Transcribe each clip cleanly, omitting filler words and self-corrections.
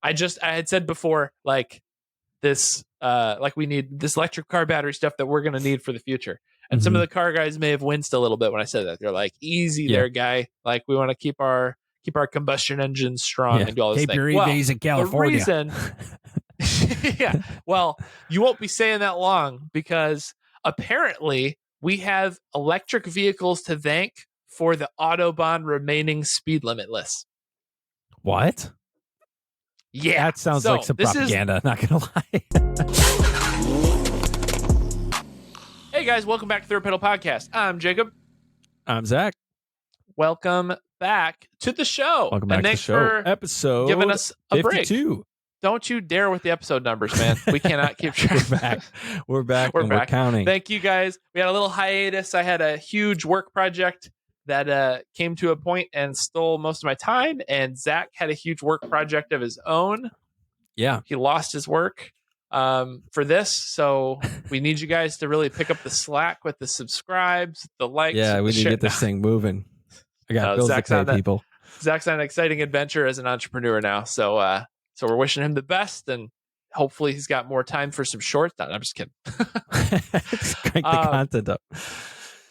I had said before, like this, like we need this electric car battery stuff that we're going to need for the future. And some of the car guys may have winced a little bit when I said that. They're like, easy there, guy. Like, we want to keep our combustion engines strong and do all this Keep thing. your EVs in California. The reason, well, you won't be saying that long because apparently we have electric vehicles to thank for the Autobahn remaining speed limitless. What? Yeah. That sounds like some propaganda, not going to lie. Hey guys, welcome back to Third Pedal Podcast. I'm Jacob. I'm Zach. Welcome back to the show. Welcome back to the show. For episode giving us a 52. Break. Don't you dare with the episode numbers, man. We cannot keep track. We're back. We're counting. Thank you guys. We had a little hiatus. I had a huge work project that came to a point and stole most of my time. And Zach had a huge work project of his own. Yeah. He lost his work for this. So we need you guys to really pick up the slack with the subscribes, the likes. Yeah, we need to get this thing moving. I got bills to pay, people. Zach's on an exciting adventure as an entrepreneur now. So we're wishing him the best, and hopefully he's got more time for some shorts. No, I'm just kidding. Crank the content up.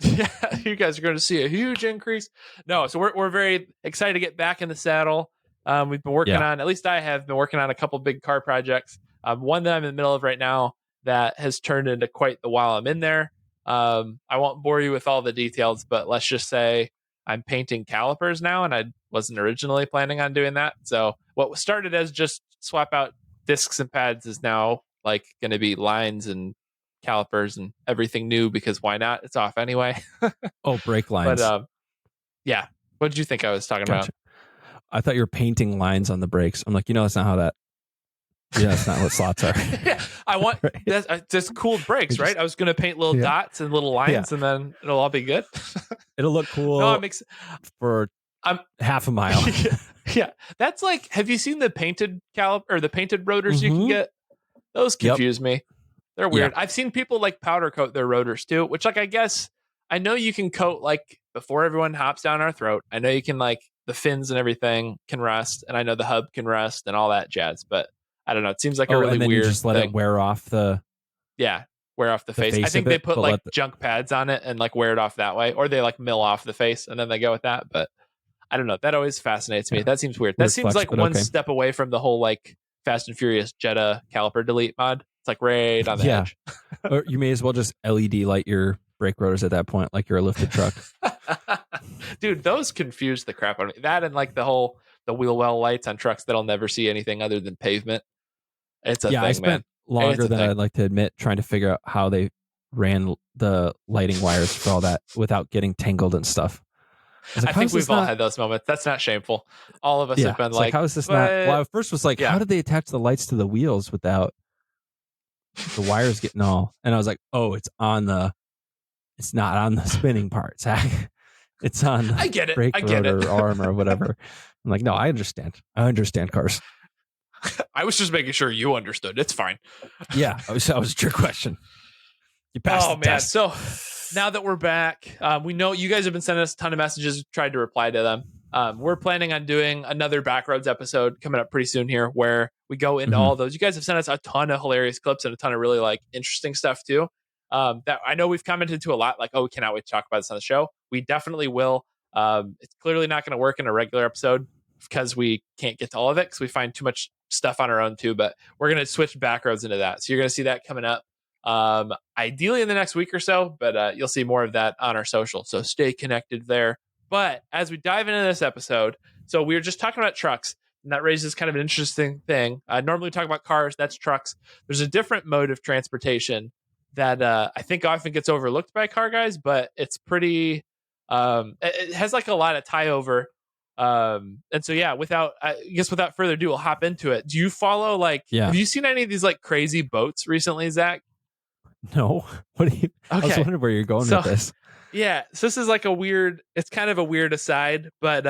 Yeah, you guys are going to see a huge increase. No, so we're very excited to get back in the saddle. We've been working on, at least I have been working on a couple big car projects. One that I'm in the middle of right now that has turned into quite the while I'm in there. I won't bore you with all the details, but let's just say I'm painting calipers now, and I wasn't originally planning on doing that. So what started as just swap out discs and pads is now like going to be lines and calipers and everything new, because why not? It's off anyway. Brake lines. But yeah. What did you think I was talking about? I thought you were painting lines on the brakes. I'm like, that's not how that. Yeah, that's not what slots are. Yeah, I want just cool brakes, right? I was going to paint little dots and little lines, and then it'll all be good. It'll look cool. No, for half a mile. Yeah, that's like. Have you seen the painted caliper or the painted rotors you can get? Those confuse me. They're weird. I've seen people like powder coat their rotors too, which like I guess I know you can coat like before everyone hops down our throat. I know you can like the fins and everything can rust, and I know the hub can rust and all that jazz, but I don't know. It seems like a really and then weird you just let thing. It wear off the face. I think they put like junk pads on it and like wear it off that way, or they like mill off the face and then they go with that. But I don't know. That always fascinates me. That seems weird. That seems like one step away from the whole like Fast and Furious Jetta caliper delete mod. It's like right on the edge. Or you may as well just LED light your brake rotors at that point, like you're a lifted truck. Dude, those confuse the crap out of me. That and like the wheel well lights on trucks that'll never see anything other than pavement. It's a thing, I spent longer than I'd like to admit trying to figure out how they ran the lighting wires for all that without getting tangled and stuff. I think we've all had those moments. That's not shameful. All of us have been like, how is this not? Well, I first was like, how did they attach the lights to the wheels without the wires getting all? And I was like, it's not on the spinning part, Zach. It's on the brake rotor arm or whatever. I'm like, no, I understand. I understand cars. I was just making sure you understood. It's fine. Yeah, that was a trick question. You passed the test. So now that we're back, we know you guys have been sending us a ton of messages. Tried to reply to them. We're planning on doing another Backroads episode coming up pretty soon here, where we go into all those. You guys have sent us a ton of hilarious clips and a ton of really like interesting stuff too. That I know we've commented to a lot, like, we cannot wait to talk about this on the show. We definitely will. It's clearly not going to work in a regular episode because we can't get to all of it because we find too much stuff on our own too, but we're going to switch Backroads into that. So you're going to see that coming up ideally in the next week or so, but you'll see more of that on our social. So stay connected there. But as we dive into this episode, so we were just talking about trucks, and that raises kind of an interesting thing. Normally we talk about cars, that's trucks. There's a different mode of transportation that I think often gets overlooked by car guys, but it's pretty, it has like a lot of tie over. And so, without further ado, we'll hop into it. Do you follow have you seen any of these like crazy boats recently, Zach? No. What do you, I was wondering where you're going with this. Yeah. So this is like it's kind of a weird aside, but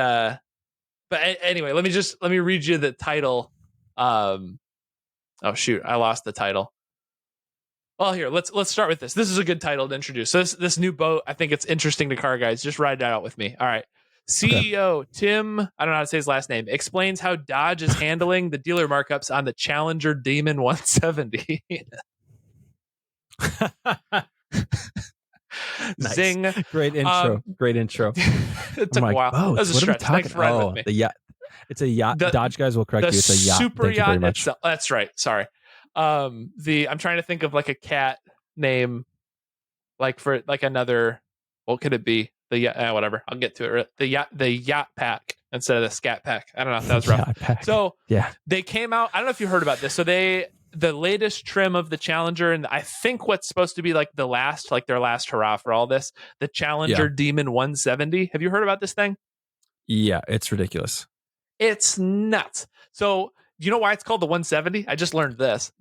anyway, let me read you the title. Oh shoot, I lost the title. Well, here, let's start with this. This is a good title to introduce. So this new boat, I think it's interesting to car guys. Just ride it out with me. All right. CEO Tim, I don't know how to say his last name, explains how Dodge is handling the dealer markups on the Challenger Demon 170. Nice. Zing. Great intro. Great intro. It took a while. That was a what stretch. are we talking? Thanks for riding with me. The yacht. It's a yacht. Dodge guys will correct you. It's a yacht. Super Thank you very much. itself. That's right. Sorry. I'm trying to think of like a cat name, like for like another. What could it be? Whatever. I'll get to it. The yacht pack instead of the scat pack. I don't know if that was rough. So yeah, they came out. I don't know if you heard about this. So the latest trim of the Challenger, and I think what's supposed to be like their last hurrah for all this, the Challenger Demon 170. Have you heard about this thing? Yeah, it's ridiculous. It's nuts. So do you know why it's called the 170? I just learned this.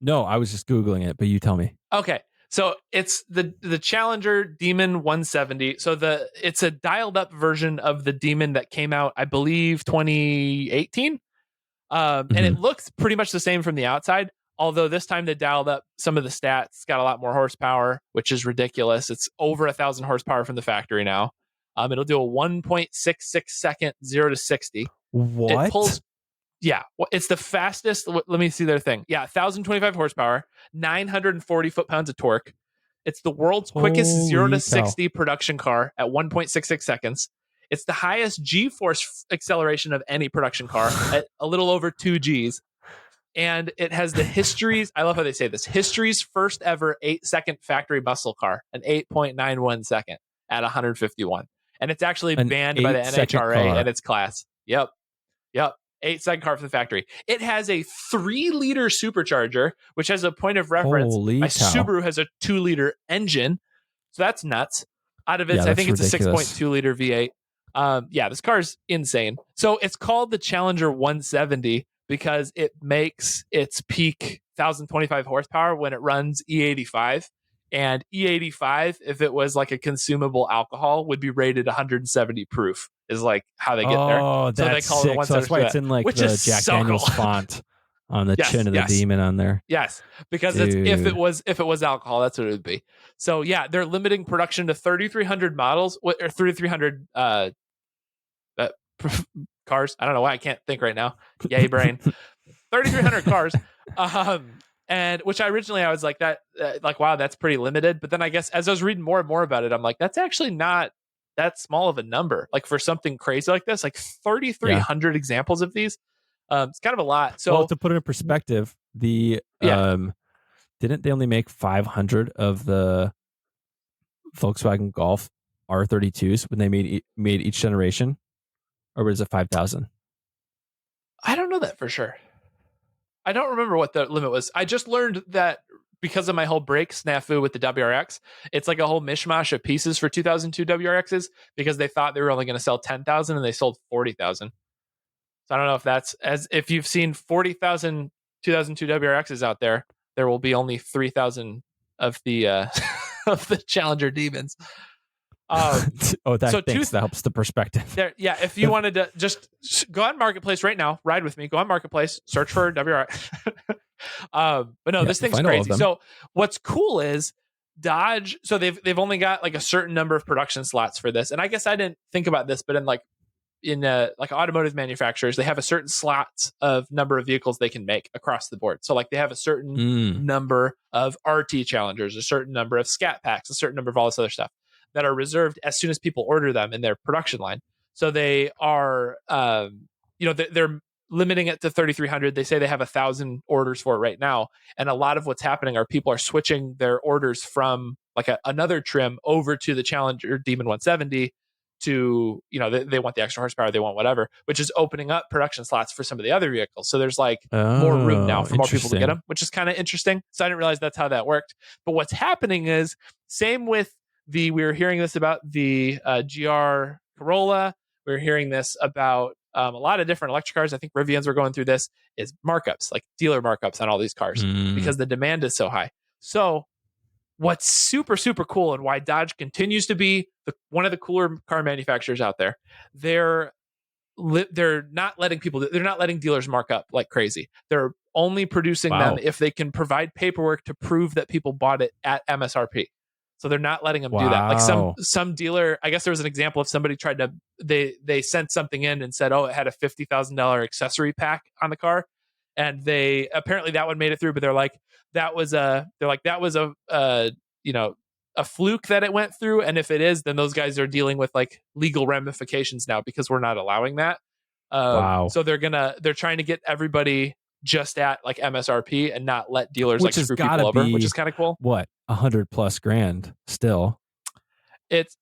No, I was just Googling it, but you tell me. Okay. So it's the Challenger Demon 170. So it's a dialed up version of the Demon that came out, I believe, 2018. And it looks pretty much the same from the outside. Although this time they dialed up some of the stats, got a lot more horsepower, which is ridiculous. It's over 1,000 horsepower from the factory now. It'll do a 1.66 second 0 to 60. What? It pulls. Yeah, it's the fastest. Let me see their thing. Yeah, 1,025 horsepower, 940 foot-pounds of torque. It's the world's quickest 0 to 60 production car at 1.66 seconds. It's the highest G-force acceleration of any production car at a little over 2 Gs. And it has the history's, I love how they say this, history's first ever 8-second factory muscle car, an 8.91 second at 151. And it's actually banned by the NHRA and its class. Yep. 8-second car from the factory. It has a 3-liter supercharger, which has a point of reference. My Subaru has a 2-liter engine. So that's nuts. Out of its, I think it's a 6.2-liter V8. This car is insane. So it's called the Challenger 170 because it makes its peak 1,025 horsepower when it runs E85. And E85, if it was like a consumable alcohol, would be rated 170 proof, is like how they get there. Oh, that's so they call sick. It so that's why it's in like the Jack Daniels font on the chin of the Demon on there. Yes, because it's, if it was alcohol, that's what it would be. So yeah, they're limiting production to 3,300 models or 3,300 cars. I don't know why I can't think right now. Yay, brain. 3,300 cars. And which I was like that, wow, that's pretty limited. But then I guess as I was reading more and more about it, I'm like, that's actually not that small of a number. Like for something crazy like this, like 3,300 examples of these. It's kind of a lot. So to put it in perspective, didn't they only make 500 of the Volkswagen Golf R32s when they made each generation, or was it 5,000? I don't know that for sure. I don't remember what the limit was. I just learned that because of my whole brake snafu with the WRX, it's like a whole mishmash of pieces for 2002 WRXs because they thought they were only going to sell 10,000 and they sold 40,000. So I don't know if that's if you've seen 40,000 2002 WRXs out there, there will be only 3,000 of the of the Challenger Demons. That helps the perspective. If you wanted to just go on Marketplace right now, ride with me, go on Marketplace, search for WRX. But no, this thing's crazy. So what's cool is Dodge, so they've only got like a certain number of production slots for this. And I guess I didn't think about this, but in automotive manufacturers, they have a certain slots of number of vehicles they can make across the board. So like they have a certain number of RT Challengers, a certain number of Scat Packs, a certain number of all this other stuff that are reserved as soon as people order them in their production line. So they are, they're limiting it to 3,300. They say they have 1,000 orders for it right now. And a lot of what's happening are people are switching their orders from like another trim over to the Challenger Demon 170 to, they want the extra horsepower, they want whatever, which is opening up production slots for some of the other vehicles. So there's like more room now for more people to get them, which is kind of interesting. So I didn't realize that's how that worked. But what's happening is same with we were hearing this about the GR Corolla. We were hearing this about a lot of different electric cars. I think Rivians were going through this, is markups, like dealer markups on all these cars because the demand is so high. So what's super, super cool and why Dodge continues to be one of the cooler car manufacturers out there, they're not letting dealers mark up like crazy. They're only producing them if they can provide paperwork to prove that people bought it at MSRP. So they're not letting them do that. Like some dealer, I guess there was an example of somebody tried to, they sent something in and said, oh, it had a $50,000 accessory pack on the car. And they, apparently that one made it through, but they're like, that was a fluke that it went through. And if it is, then those guys are dealing with like legal ramifications now because we're not allowing that. So they're trying to get everybody just at like MSRP and not let dealers like screw people over, which is kind of cool. What, $100,000+ still? It's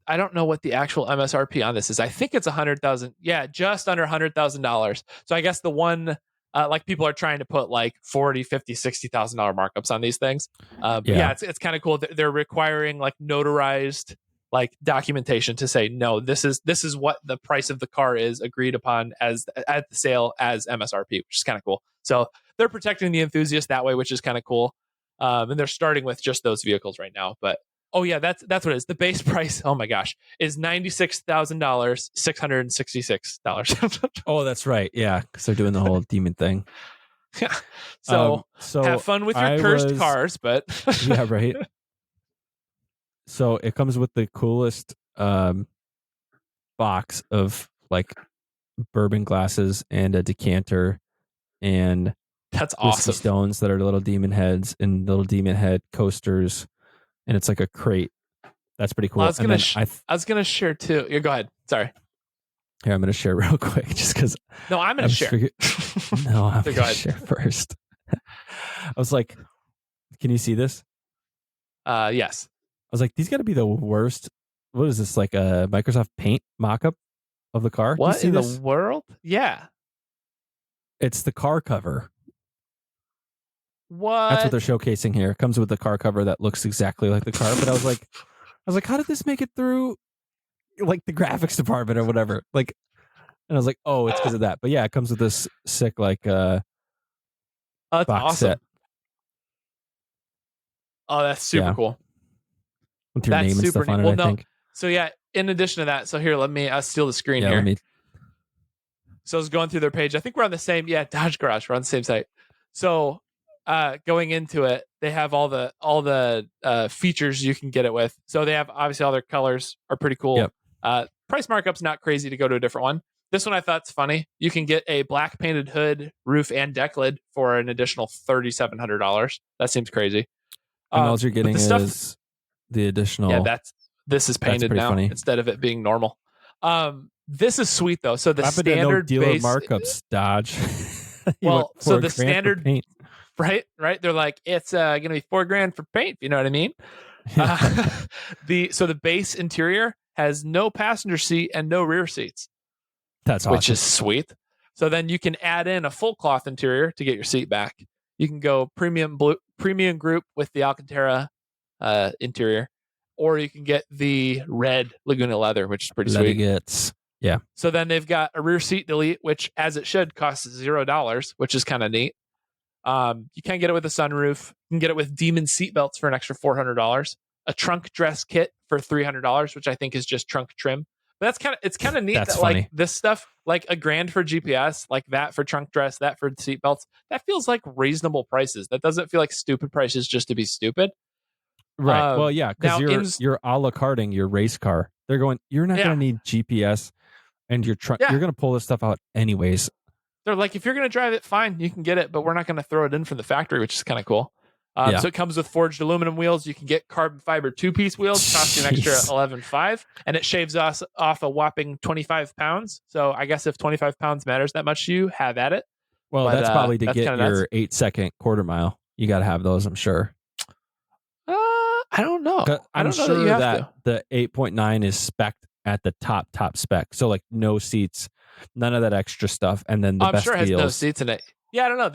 I don't know what the actual MSRP on this is. I think it's 100,000. Yeah, just under $100,000. So I guess the one like people are trying to put like 40, 50, $60,000 markups on these things. It's kind of cool. They're requiring like notarized like documentation to say no, this is what the price of the car is agreed upon as at the sale as MSRP, which is kind of cool. So they're protecting the enthusiast that way, which is kind of cool. And they're starting with just those vehicles right now. But oh yeah, that's what it is. The base price, oh my gosh, is $96,000, $666. Oh, that's right. Yeah, because they're doing the whole demon thing. So have fun with your cursed cars, but yeah, right. So it comes with the coolest box of like bourbon glasses and a decanter and that's whiskey awesome. stones that are little demon heads and little demon head coasters, and it's like a crate. That's pretty cool. Well, I was gonna share too. Yeah, go ahead. Sorry. Here, I'm gonna share real quick, just because. No, I'm gonna share. No, I'm gonna share first. I was like, "Can you see this?" Yes. I was like, "These got to be the worst." What is this, like a Microsoft Paint mock-up of the car? What in the world? Yeah. It's the car cover. What? That's what they're showcasing here. It comes with the car cover that looks exactly like the car. But I was like, how did this make it through like the graphics department or whatever? Like, and I was like, oh, it's because of that. But yeah, it comes with this sick like that's box awesome. set. Oh, that's super cool. With your name and stuff on it, I think. So yeah, in addition to that, so here, let me steal the screen here. So I was going through their page. I think we're on the same, Dodge Garage. We're on the same site. So going into it, they have all the features you can get it with. So they have, obviously all their colors are pretty cool. Yep. Price markup's not crazy to go to a different one. This one I thought's funny. You can get a black painted hood, roof, and deck lid for an additional $3,700. That seems crazy. And all you're getting is the additional. Yeah, this is painted now funny. Instead of it being normal. This is sweet though. So the standard dealer base markups, Dodge. Well, so the standard paint. Right. They're like, it's going to be $4,000 for paint. You know what I mean? So the base interior has no passenger seat and no rear seats. That's awesome. Which is sweet. So then you can add in a full cloth interior to get your seat back. You can go premium group with the Alcantara interior, or you can get the red Laguna leather, which is pretty sweet. Yeah. So then they've got a rear seat delete, which as it should costs $0, which is kind of neat. You can get it with a sunroof. You can get it with Demon seat belts for an extra $400. A trunk dress kit for $300, which I think is just trunk trim. But it's kind of neat that funny. Like this stuff, like $1,000 for GPS, like that for trunk dress, that for seat belts. That feels like reasonable prices. That doesn't feel like stupid prices just to be stupid. Right. Well, yeah, because you're a la carting your race car. They're going, you're not going to need GPS and your trunk. You're going to pull this stuff out anyways. They're like, if you're going to drive it, fine, you can get it, but we're not going to throw it in from the factory, which is kind of cool. So it comes with forged aluminum wheels. You can get carbon fiber 2-piece wheels, cost you an extra $11,500, and it shaves us off a whopping 25 pounds. So I guess if 25 pounds matters that much to you, have at it. Well, that's probably to get your 8-second quarter mile. You got to have those, I'm sure. I don't know. I'm sure that the 8.9 is spec'd at the top spec. So like no seats, none of that extra stuff, and then the best sure it has wheels. No seats in it. Yeah, I don't know.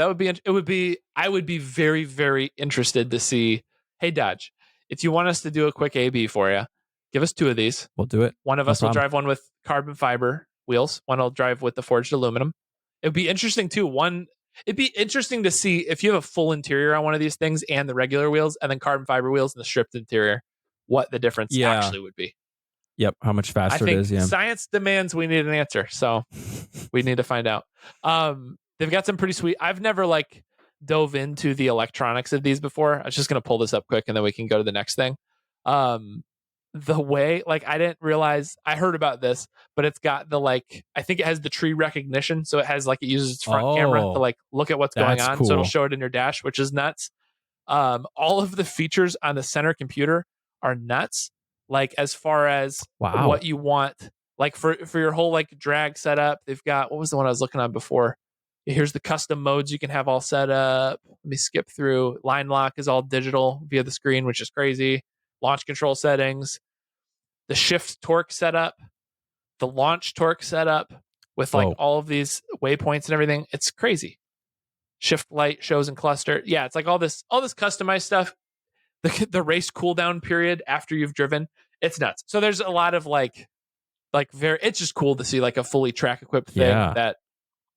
I would be very, very interested to see, hey, Dodge, if you want us to do a quick A/B for you, give us 2 of these. We'll do it. One of us will drive one with carbon fiber wheels. One will drive with the forged aluminum. It would be interesting too. It'd be interesting to see if you have a full interior on one of these things and the regular wheels and then carbon fiber wheels and the stripped interior, what the difference actually would be. Yep. How much faster it is. Yeah. Science demands we need an answer. So we need to find out. They've got some pretty sweet. I've never dove into the electronics of these before. I was just going to pull this up quick and then we can go to the next thing. The way, like, I didn't realize, I heard about this, but it's got the, like, I think it has the tree recognition. So it has, like, it uses its front camera to, like, look at what's going on. Cool. So it'll show it in your dash, which is nuts. All of the features on the center computer are nuts. Like, as far as what you want, like for your whole like drag setup, they've got, what was the one I was looking on before? Here's the custom modes you can have all set up. Let me skip through. Line lock is all digital via the screen, which is crazy. Launch control settings, the shift torque setup, the launch torque setup with like all of these waypoints and everything. It's crazy. Shift light shows and cluster. Yeah, it's like all this customized stuff. The race cooldown period after you've driven, it's nuts. So there's a lot of like it's just cool to see like a fully track equipped thing that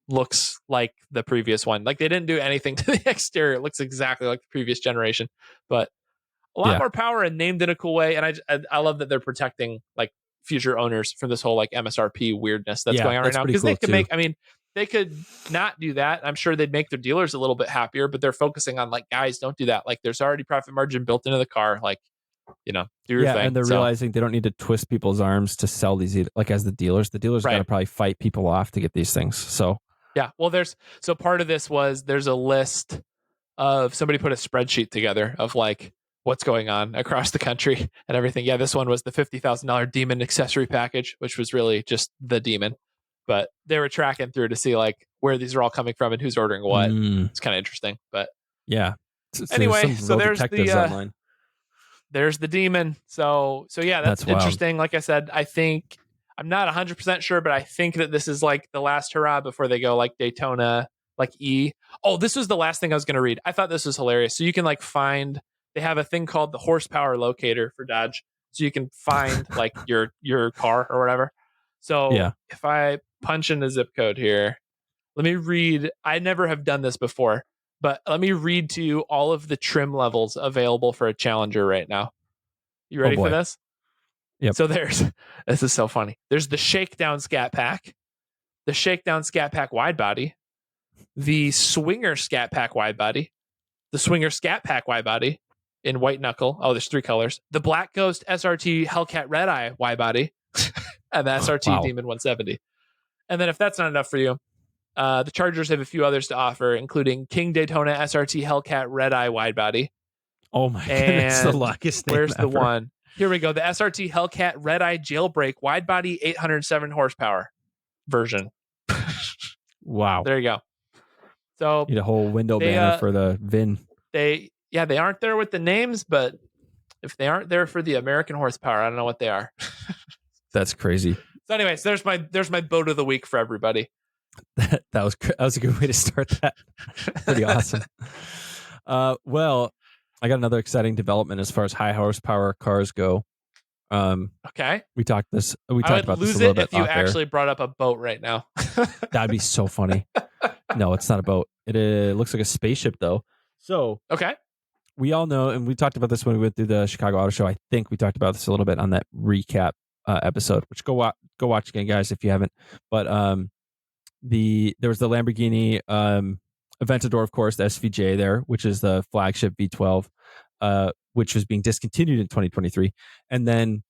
looks like the previous one. Like they didn't do anything to the exterior. It looks exactly like the previous generation, but a lot more power and named in a cool way. And I love that they're protecting like future owners from this whole like MSRP weirdness that's going on right now. Because they could they could not do that. I'm sure they'd make their dealers a little bit happier, but they're focusing on like, guys, don't do that. Like there's already profit margin built into the car. Like, do your thing. And they're realizing they don't need to twist people's arms to sell these. Like as the dealers got to probably fight people off to get these things. So yeah, well, so part of this was there's a list of, somebody put a spreadsheet together of like what's going on across the country and everything. Yeah, this one was the $50,000 Demon accessory package, which was really just the Demon. But they were tracking through to see like where these are all coming from and who's ordering what. It's kind of interesting. But yeah. Anyway, so there's the Demon. So yeah, that's interesting. Like I said, I think I'm not 100% sure, but I think that this is like the last hurrah before they go like Daytona, like E. Oh, this was the last thing I was going to read. I thought this was hilarious. So you can like they have a thing called the horsepower locator for Dodge. So you can find like your car or whatever. So if I punch in the zip code here, let me read. I never have done this before, but let me read to you all of the trim levels available for a Challenger right now. You ready for this? Yep. So this is so funny. There's the Shakedown Scat Pack, the Shakedown Scat Pack Wide Body, the Swinger Scat Pack Wide Body, the Swinger Scat Pack Wide Body in white knuckle. Oh, there's 3 colors. The Black Ghost SRT Hellcat Red Eye Wide Body, and the SRT Demon 170. And then if that's not enough for you, the Chargers have a few others to offer, including King Daytona SRT Hellcat Red Eye Wide Body. Oh my goodness, the luckiest name where's ever. The one? Here we go. The SRT Hellcat Red Eye Jailbreak Wide Body 807 horsepower version. Wow. There you go. So need a whole window banner for the VIN. They aren't there with the names, but if they aren't there for the American horsepower, I don't know what they are. That's crazy. So anyways, there's my boat of the week for everybody. That was a good way to start that. Pretty awesome. Well, I got another exciting development as far as high horsepower cars go. Okay. We talked about this a little bit. I would lose it if you actually there. brought up a boat right now. That'd be so funny. No, it's not a boat. It looks like a spaceship though. So okay. We all know, and we talked about this when we went through the Chicago Auto Show. I think we talked about this a little bit on that recap episode, which go watch again, guys, if you haven't. But there was the Lamborghini Aventador, of course, the SVJ there, which is the flagship V12, which was being discontinued in 2023, and then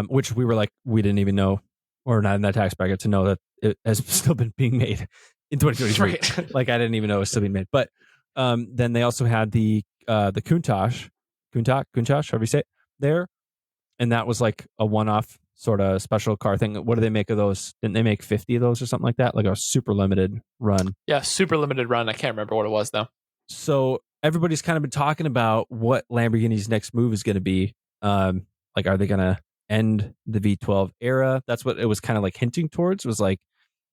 which we were like, we didn't even know, or not in that tax bracket, to know that it has still been being made in 2023. Right. Like I didn't even know it was still being made. But then they also had the Countach, however you say it, there, and that was like a one-off sort of special car thing. What do they make of those? Didn't they make 50 of those or something like that? Like a super limited run. Yeah, super limited run. I can't remember what it was though. So everybody's kind of been talking about what Lamborghini's next move is going to be. Like, are they going to end the V12 era? That's what it was kind of like hinting towards. It was like,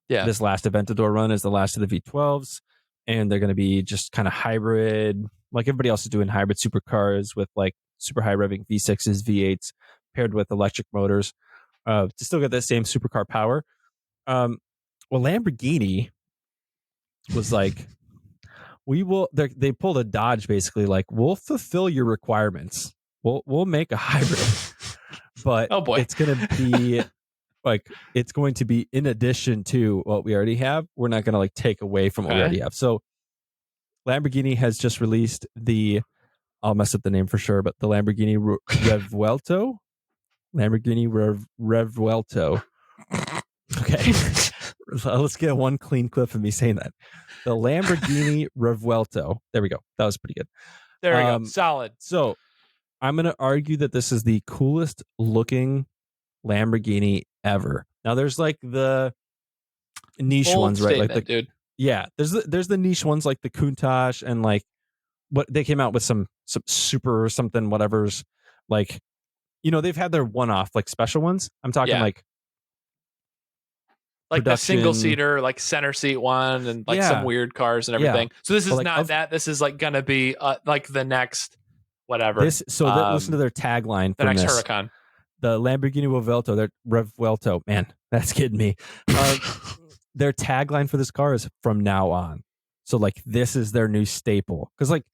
this last Aventador run is the last of the V12s, and they're going to be just kind of hybrid, like everybody else is doing, hybrid supercars with like super high revving V6s, V8s paired with electric motors to still get that same supercar power. Well, Lamborghini was like, they pulled a Dodge basically, like, we'll fulfill your requirements. We'll make a hybrid, but it's going to be like, it's going to be in addition to what we already have. We're not going to like take away from what we already have. So Lamborghini has just released the, I'll mess up the name for sure, but the Lamborghini Revuelto. Lamborghini Revuelto. Okay. Let's get one clean clip of me saying that. The Lamborghini Revuelto. There we go. That was pretty good. There we go. Solid. So I'm going to argue that this is the coolest looking Lamborghini ever. Now there's like the niche Bold ones, right? Like the dude. Yeah, there's the niche ones like the Countach and like what they came out with some super or something whatever's like, they've had their one-off like special ones. I'm talking like the single seater, like center seat one, and like some weird cars and everything. Yeah. So this is not that. This is like gonna be like the next whatever. Listen to their tagline. The next Huracan. The Lamborghini Revuelto. Man, that's kidding me. Their tagline for this car is "From now on." So like this is their new staple, because like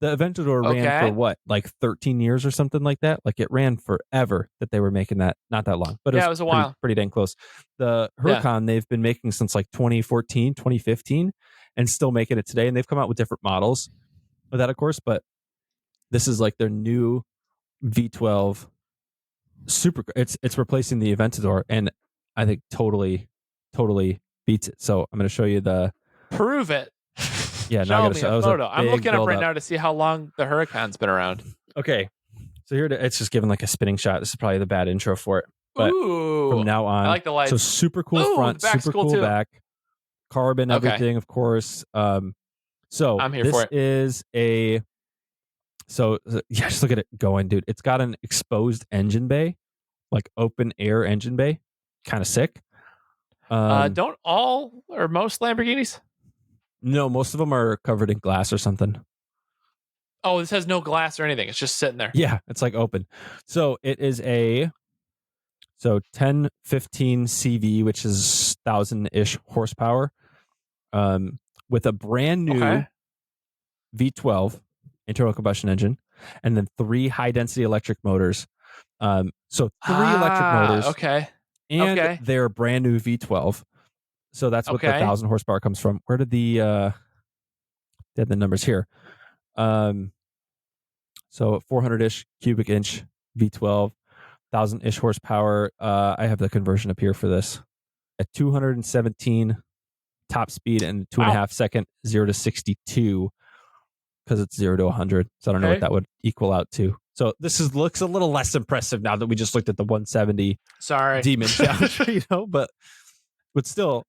the Aventador ran for what, like 13 years or something like that. Like it ran forever that they were making that. Not that long, but it was a while. Pretty dang close. The Huracan they've been making since like 2014, 2015, and still making it today. And they've come out with different models of that, of course. But this is like their new V12 super. It's replacing the Aventador, and I think totally beats it. So I'm going to show you the. Prove it. Yeah, show me a photo. I'm looking up right now to see how long the Huracan's been around. Okay, so here it's just giving like a spinning shot. This is probably the bad intro for it. But from now on, I like the lights. So super cool front, super cool too. Back, carbon, everything, of course. So I'm here for it. Is a. So yeah, just look at it going, dude. It's got an exposed engine bay, like open air engine bay, kind of sick. Don't all or most Lamborghinis? No, most of them are covered in glass or something. Oh, this has no glass or anything. It's just sitting there. Yeah, it's like open. So it is a 1015 CV, which is 1,000-ish horsepower, with a brand new V12 internal combustion engine, and then 3 high-density electric motors. So 3 electric motors. Okay. And they're brand new V12. So that's what the 1,000 horsepower comes from. Where did they had the numbers here? So 400-ish cubic inch V12, 1,000-ish horsepower. I have the conversion up here for this. At 217 top speed and 2.5 second 0 to 62, because it's 0 to 100. So I don't know what that would equal out to. So this looks a little less impressive now that we just looked at the 170 Demon Challenger, but still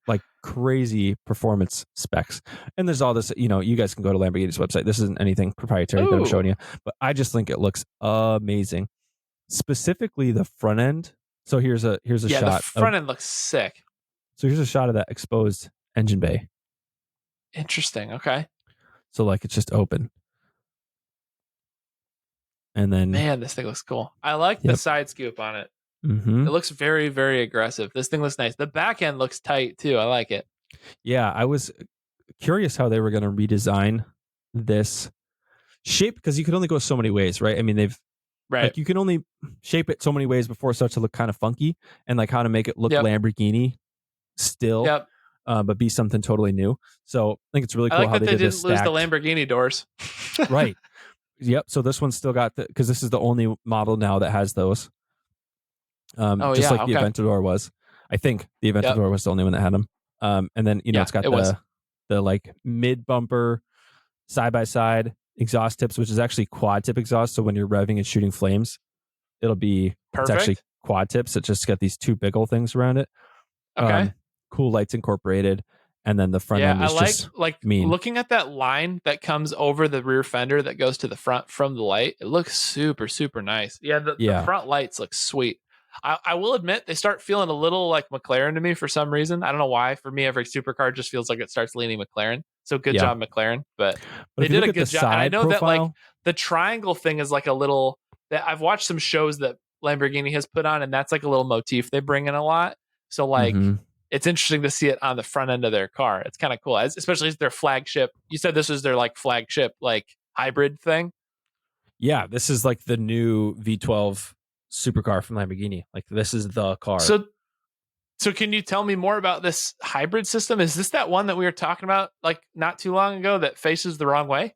like crazy performance specs. And there's all this, you guys can go to Lamborghini's website. This isn't anything proprietary that I'm showing you, but I just think it looks amazing. Specifically the front end. So here's a shot. The front end looks sick. So here's a shot of that exposed engine bay. Interesting. Okay. So like it's just open. And then, man, this thing looks cool. I like the side scoop on it. Mm-hmm. It looks very, very aggressive. This thing looks nice. The back end looks tight too. I like it. Yeah, I was curious how they were going to redesign this shape, because you could only go so many ways, right? I mean, like you can only shape it so many ways before it starts to look kind of funky, and like how to make it look Lamborghini still, but be something totally new. So I think it's really cool how they did this. They didn't lose the Lamborghini doors. Right. Yep. So this one's still got because this is the only model now that has those. Like the Aventador was. I think the Aventador was the only one that had them. And then it's got the like mid bumper, side by side exhaust tips, which is actually quad tip exhaust. So when you're revving and shooting flames, it'll be perfect. It's actually quad tips. It just got these 2 big old things around it. Okay. Cool lights incorporated. And then the front end is just mean. Looking at that line that comes over the rear fender that goes to the front from the light. It looks super, super nice. Yeah, the front lights look sweet. I will admit they start feeling a little like McLaren to me for some reason. I don't know why. For me, every supercar just feels like it starts leaning McLaren. So good job, McLaren. But they did a good job. And I know that like the triangle thing is like a little. I've watched some shows that Lamborghini has put on, and that's like a little motif they bring in a lot. So like. Mm-hmm. It's interesting to see it on the front end of their car. It's kind of cool, especially as their flagship. You said this was their like flagship, like hybrid thing. Yeah, this is like the new V12 supercar from Lamborghini. Like this is the car. So So can you tell me more about this hybrid system? Is this that one that we were talking about like not too long ago that faces the wrong way?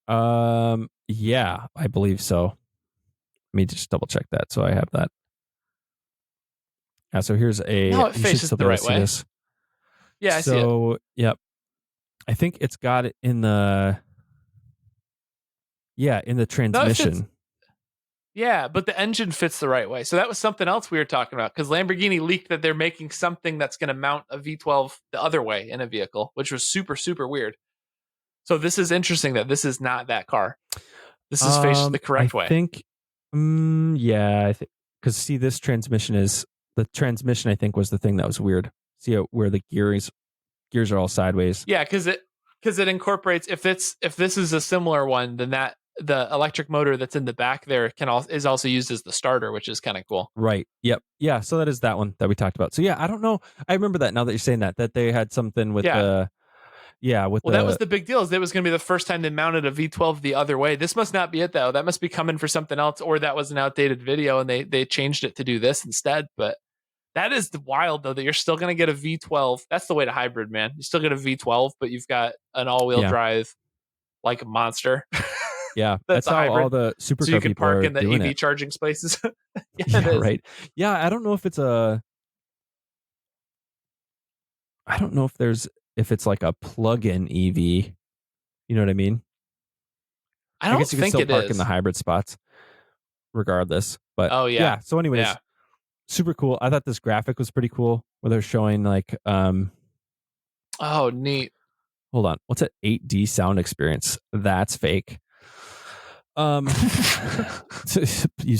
Yeah, I believe so. Let me just double check that. So I have that. So here's No, it you should faces still be the able right to see way. this. Yeah, I see it. So, yep. I think it's got it in the No, it fits. transmission. Yeah, but the engine fits the right way. So that was something else we were talking about because Lamborghini leaked that they're making something that's going to mount a V12 the other way in a vehicle, which was super, super weird. So this is interesting that this is not that car. This is faced the I correct way. think, yeah, I think because see, this transmission is the transmission. I think was the thing that was weird. See where the gears are all sideways. Yeah, because it incorporates if this is a similar one, then that the electric motor that's in the back there is also used as the starter, which is kind of cool. Right. Yep. Yeah. So that is that one that we talked about. So yeah, I don't know. I remember that now that you're saying that they had something with the that was the big deal. Is it was going to be the first time they mounted a V12 the other way. This must not be it though. That must be coming for something else, or that was an outdated video and they changed it to do this instead. But that is wild though that you're still going to get a V12. That's the way to hybrid, man. You still get a V12, but you've got an all-wheel drive like a monster. Yeah, that's how hybrid. all the supercar so you can people park are in the doing EV it. charging spaces. Yeah, right. Yeah, I don't know if it's if it's like a plug-in EV. You know what I mean? I guess you can still park in the is. hybrid spots, regardless. But Oh yeah. So, anyways, super cool. I thought this graphic was pretty cool, where they're showing like Oh, neat. Hold on, what's an 8D sound experience? That's fake. Use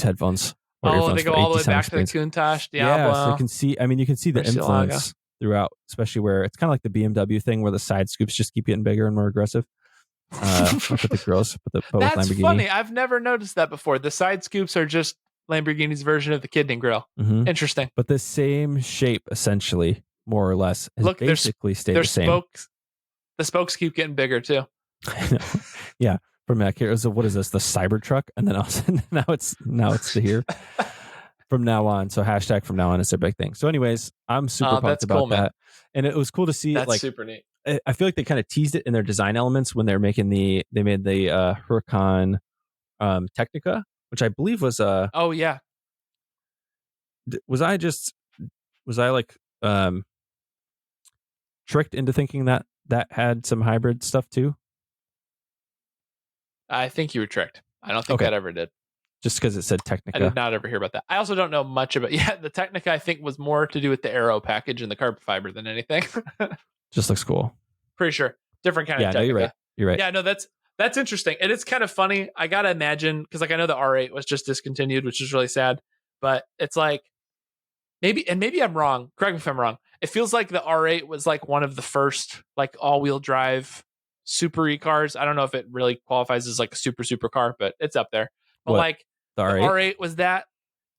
headphones. Oh, they go all the way back to the Countach, Diablo. Yeah, so you can see. I mean, you can see the influence throughout, especially where it's kind of like the BMW thing, where the side scoops just keep getting bigger and more aggressive. Not with the grills, but that's with Lamborghini. Funny. I've never noticed that before. The side scoops are just Lamborghini's version of the kidney grill. Mm-hmm. Interesting. But the same shape, essentially, more or less, has basically stayed the same. The spokes keep getting bigger too. I know. Yeah. From back here, so what is this? The Cybertruck, and then also now it's to here. From now on, so hashtag from now on is their big thing. So, anyways, I'm super pumped about that, and it was cool to see. That's like super neat. I feel like they kind of teased it in their design elements when they're making they made the Huracan Technica, which I believe was oh yeah. Was I like tricked into thinking that had some hybrid stuff too? I think you were tricked. I don't think that ever did. Just because it said Technica. I did not ever hear about that. I also don't know much about. Yeah, the Technica I think was more to do with the aero package and the carbon fiber than anything. Just looks cool. Pretty sure. Different kind of Technica. No, you're right. You're right. Yeah, no, that's interesting. And it's kind of funny. I gotta imagine, because like I know the R8 was just discontinued, which is really sad. But it's like maybe I'm wrong. Correct me if I'm wrong. It feels like the R8 was like one of the first like all-wheel drive super cars. I don't know if it really qualifies as like a super car, but it's up there. But like the R8 was that,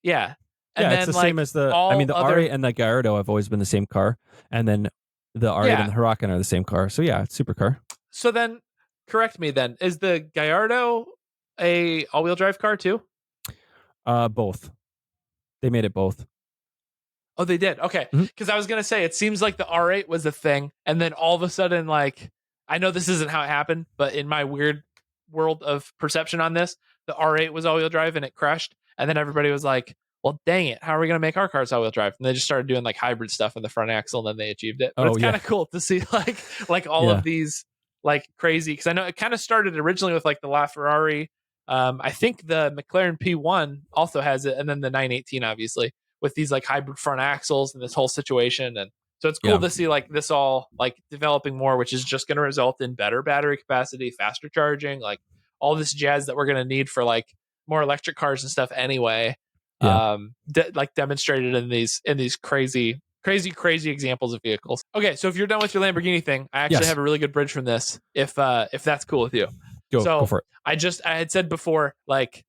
yeah. And then it's the same as the. I mean, the R8 and the Gallardo have always been the same car, and then the R8 and the Huracan are the same car. So yeah, it's supercar. So then, correct me. Then is the Gallardo a all-wheel drive car too? Both. They made it both. Oh, they did. Okay, because I was gonna say it seems like the R8 was a thing, and then all of a sudden, like I know this isn't how it happened, but in my weird world of perception on this, the R8 was all-wheel drive and it crashed, and then everybody was like, well, dang it, how are we going to make our cars all-wheel drive? And they just started doing like hybrid stuff in the front axle, and then they achieved it. But it's kind of cool to see like all of these like crazy, because I know it kind of started originally with like the LaFerrari. I think the McLaren P1 also has it, and then the 918 obviously with these like hybrid front axles and this whole situation. And so it's cool to see like this all like developing more, which is just going to result in better battery capacity, faster charging, like all this jazz that we're going to need for like more electric cars and stuff anyway. Like demonstrated in these crazy examples of vehicles. Okay, so if you're done with your Lamborghini thing, I actually have a really good bridge from this. If that's cool with you, go for it. I had said before, like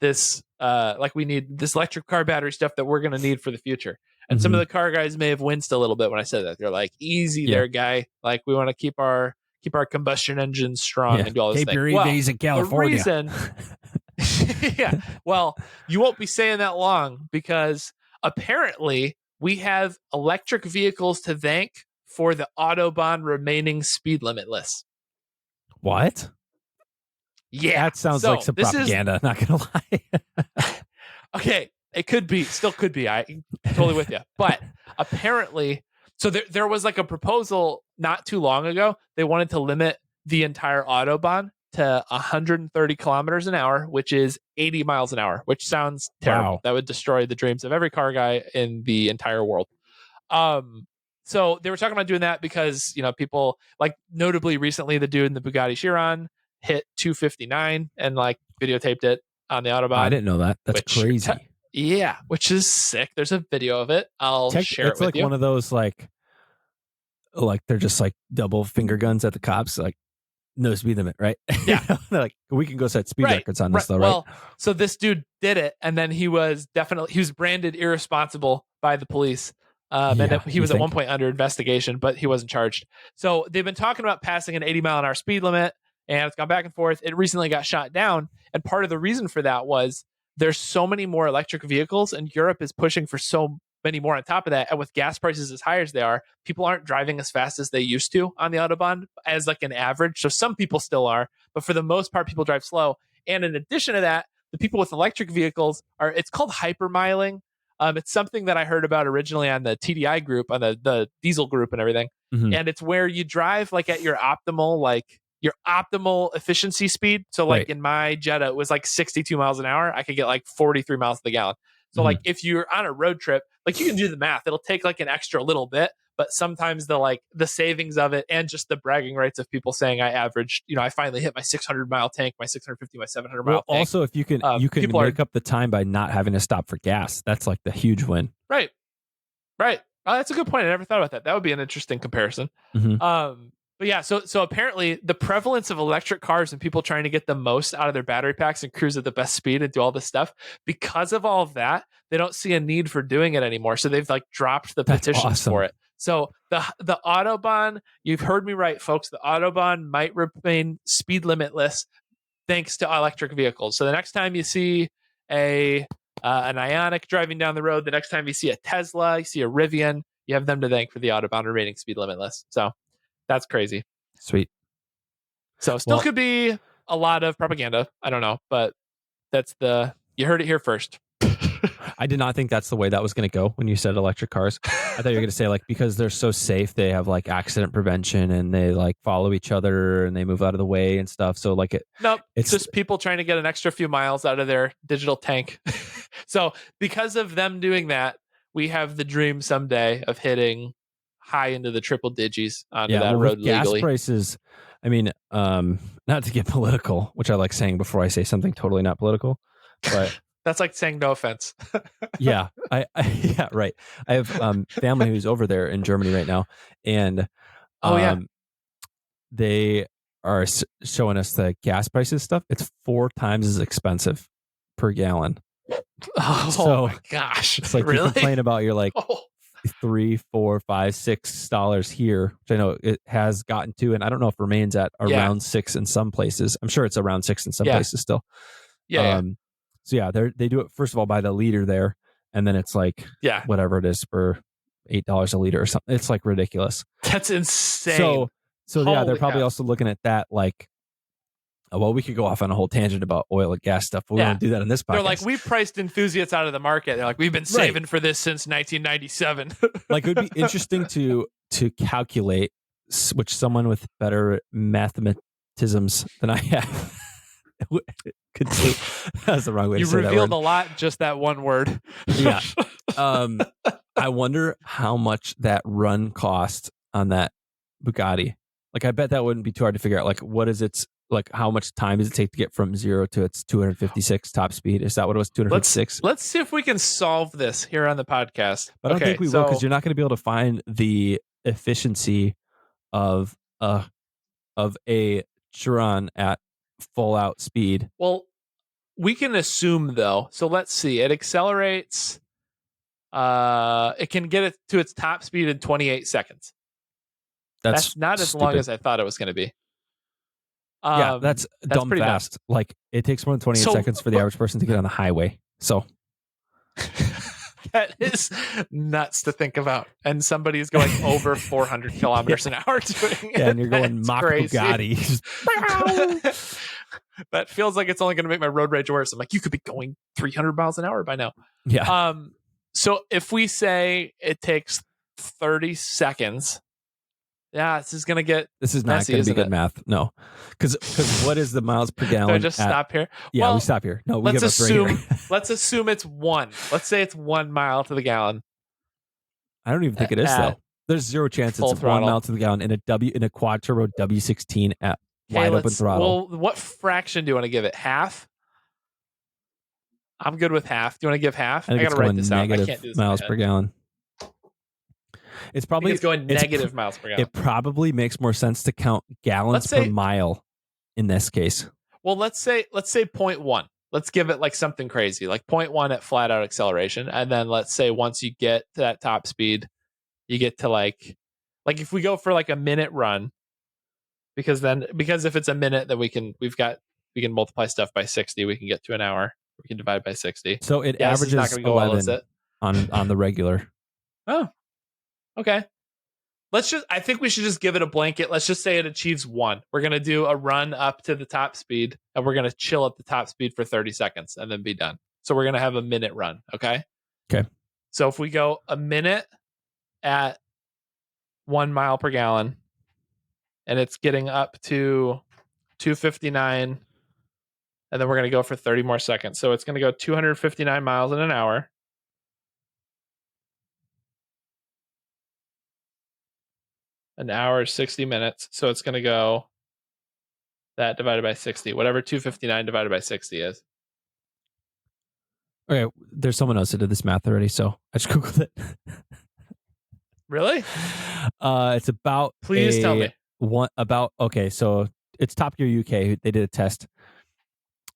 this, like we need this electric car battery stuff that we're gonna need for the future. And some of the car guys may have winced a little bit when I said that. They're like, "Easy there, guy. Like we want to keep our combustion engines strong and do all this keep thing." Your EVs in California. The reason, well, you won't be saying that long, because apparently we have electric vehicles to thank for the Autobahn remaining speed limitless. What? Yeah. That sounds like some propaganda, not going to lie. Okay. It could be, still could be. I'm totally with you. But apparently, so there was like a proposal not too long ago. They wanted to limit the entire Autobahn to 130 kilometers an hour, which is 80 miles an hour, which sounds terrible. Wow. That would destroy the dreams of every car guy in the entire world. So they were talking about doing that because, people like notably recently the dude in the Bugatti Chiron hit 259 and like videotaped it on the Autobahn. I didn't know that. That's crazy. Yeah, which is sick. There's a video of it. I'll share it with you. It's like one of those like they're just like double finger guns at the cops, like no speed limit, right? Yeah. They're like, we can go set speed records on this though, right? Well, so this dude did it, and then he was branded irresponsible by the police. And he was at one point under investigation, but he wasn't charged. So they've been talking about passing an 80 mile an hour speed limit, and it's gone back and forth. It recently got shot down. And part of the reason for that was there's so many more electric vehicles, and Europe is pushing for so many more on top of that. And with gas prices as high as they are, people aren't driving as fast as they used to on the Autobahn as like an average. So some people still are, but for the most part, people drive slow. And in addition to that, the people with electric vehicles it's called hypermiling. It's something that I heard about originally on the TDI group, on the diesel group and everything. Mm-hmm. And it's where you drive like at your optimal efficiency speed. So like in my Jetta, it was like 62 miles an hour. I could get like 43 miles to the gallon. So like if you're on a road trip, like you can do the math. It'll take like an extra little bit, but sometimes the savings of it and just the bragging rights of people saying I averaged, I finally hit my 600 mile tank, my 650, my 700 mile tank. Also, if you can make up the time by not having to stop for gas, that's like the huge win. Right. Oh, that's a good point. I never thought about that. That would be an interesting comparison. Mm-hmm. But yeah, so apparently the prevalence of electric cars and people trying to get the most out of their battery packs and cruise at the best speed and do all this stuff, because of all of that, they don't see a need for doing it anymore. So they've like dropped the petitions for it. So the Autobahn, you've heard me right, folks, the Autobahn might remain speed limitless thanks to electric vehicles. So the next time you see an Ioniq driving down the road, the next time you see a Tesla, you see a Rivian, you have them to thank for the Autobahn remaining speed limitless. So that's crazy. Sweet. So still could be a lot of propaganda. I don't know, but you heard it here first. I did not think that's the way that was going to go when you said electric cars. I thought you were going to say like, because they're so safe, they have like accident prevention and they like follow each other and they move out of the way and stuff. So like nope, it's just people trying to get an extra few miles out of their digital tank. So because of them doing that, we have the dream someday of hitting high into the triple digits onto that road legally. Gas prices, I mean, not to get political, which I like saying before I say something totally not political, but that's like saying no offense. Yeah, yeah, right. I have family who's over there in Germany right now, and they are showing us the gas prices stuff. It's 4 times as expensive per gallon. Oh my gosh! It's like really? You complain about you're like $3, $4, $5, $6 here, which I know it has gotten to, and I don't know if it remains at around 6 in some places. I'm sure it's around 6 in some places still. Yeah. So yeah, they do it first of all by the liter there, and then it's like whatever it is for $8 a liter or something. It's like ridiculous. That's insane. So yeah, they're probably also looking at that like. Well, we could go off on a whole tangent about oil and gas stuff, but we won't do that in this podcast. They're like, we priced enthusiaths out of the market. They're like, we've been saving for this since 1997. Like, it would be interesting to calculate, which someone with better mathematisms than I have could do. That's the wrong way to say that word. You revealed a lot, just that one word. Yeah. I wonder how much that run cost on that Bugatti. Like, I bet that wouldn't be too hard to figure out. Like, what is its... Like, how much time does it take to get from 0 to its 256 top speed? Is that what it was? 256? Let's see if we can solve this here on the podcast. But I don't think we will, because you're not going to be able to find the efficiency of a Chiron at full out speed. Well, we can assume though. So let's see. It accelerates. It can get it to its top speed in 28 seconds. That's not as long as I thought it was going to be. Yeah, that's dumb fast. Like, it takes more than 28 seconds for the average person to get on the highway. So That is nuts to think about. And somebody is going over 400 kilometers an hour doing it. Yeah, and you're going Mach Bugatti. That feels like it's only going to make my road rage worse. I'm like, you could be going 300 miles an hour by now. Yeah. So if we say it takes 30 seconds, yeah, this is not going to be good math. No, because what is the miles per gallon? Do I just stop here? Yeah, we stop here. No, we give up right here. Let's assume it's 1. Let's say it's 1 mile to the gallon. I don't even think it is though. There's zero chance it's 1 mile to the gallon in a quad turbo W16 at wide open throttle. Well, what fraction do you want to give it? Half? I'm good with half. Do you want to give half? I gotta write this out. I can't do this miles per gallon. It's going negative miles per gallon. It probably makes more sense to count gallons per mile in this case. Well, let's say 0.1. Let's give it like something crazy, like 0.1 at flat out acceleration, and then let's say once you get to that top speed, you get to like if we go for like a minute run, because if it's a minute, then we can multiply stuff by 60. We can get to an hour. We can divide by 60. So it averages not go 11 on the regular. Oh, okay. I think we should just give it a blanket. Let's just say it achieves 1. We're going to do a run up to the top speed, and we're going to chill at the top speed for 30 seconds and then be done. So we're going to have a minute run. Okay. Okay. So if we go a minute at 1 mile per gallon, and it's getting up to 259, and then we're going to go for 30 more seconds. So it's going to go 259 miles in an hour. An hour is 60 minutes. So it's going to go that divided by 60, whatever 259 divided by 60 is. Okay. There's someone else that did this math already, so I just Googled it. Really? It's about. Please tell me. Okay, so it's Top Gear UK. They did a test.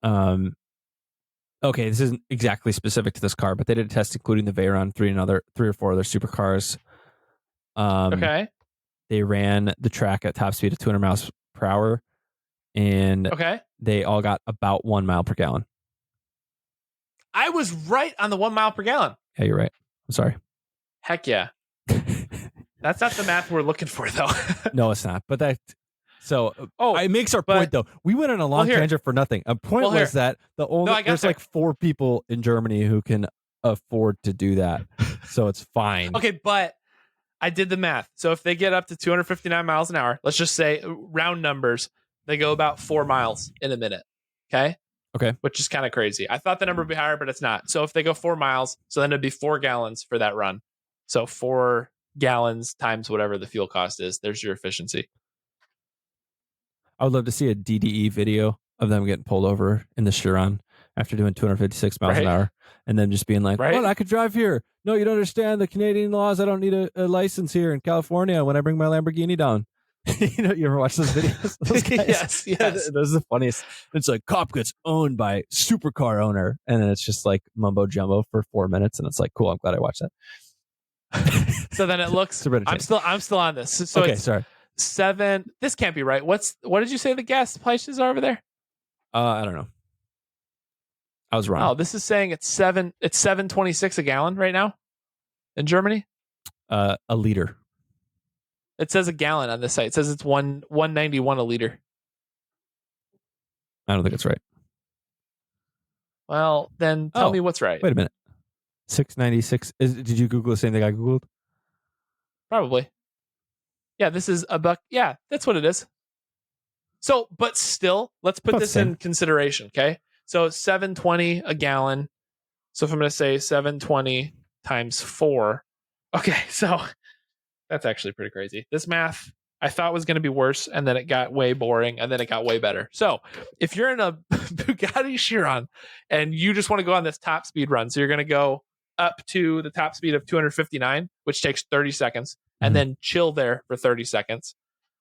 Okay, this isn't exactly specific to this car, but they did a test including the Veyron, 3 or 4 other supercars. Okay. They ran the track at top speed of 200 miles per hour, and they all got about 1 mile per gallon. I was right on the 1 mile per gallon. Yeah, you're right. I'm sorry. Heck yeah. That's not the math we're looking for, though. No, it's not. But it makes our point, though. We went on a long tangent for nothing. A point was that there's like 4 people in Germany who can afford to do that, so it's fine. Okay, but I did the math. So if they get up to 259 miles an hour, let's just say round numbers, they go about 4 miles in a minute. Okay. Which is kind of crazy. I thought the number would be higher, but it's not. So if they go 4 miles, so then it'd be 4 gallons for that run. So 4 gallons times whatever the fuel cost is. There's your efficiency. I would love to see a DDE video of them getting pulled over in the Chiron after doing 256 miles an hour, and then just being like, "Well, I could drive here. No, you don't understand the Canadian laws. I don't need a license here in California when I bring my Lamborghini down." You ever watch those videos? Those guys? Yes. Those are the funniest. It's like cop gets owned by supercar owner, and then it's just like mumbo jumbo for 4 minutes, and it's like, cool. I'm glad I watched that. So then it looks. I'm still on this. So okay, it's sorry. 7. This can't be right. What did you say the gas prices are over there? I don't know. I was wrong. Oh, this is saying it's $7.26 a gallon right now in Germany. A liter. It says a gallon on this site. It says it's 191 a liter. I don't think it's right. Well, then tell me what's right. Wait a minute. 696. Did you Google the same thing I Googled? Probably. Yeah, this is $1. Yeah, that's what it is. So, but still, let's put this in consideration, okay? So $7.20 a gallon. So if I'm going to say 720 times 4, okay, so that's actually pretty crazy. This math I thought was going to be worse, and then it got way boring, and then it got way better. So if you're in a Bugatti Chiron and you just want to go on this top speed run, so you're going to go up to the top speed of 259, which takes 30 seconds, and then chill there for 30 seconds,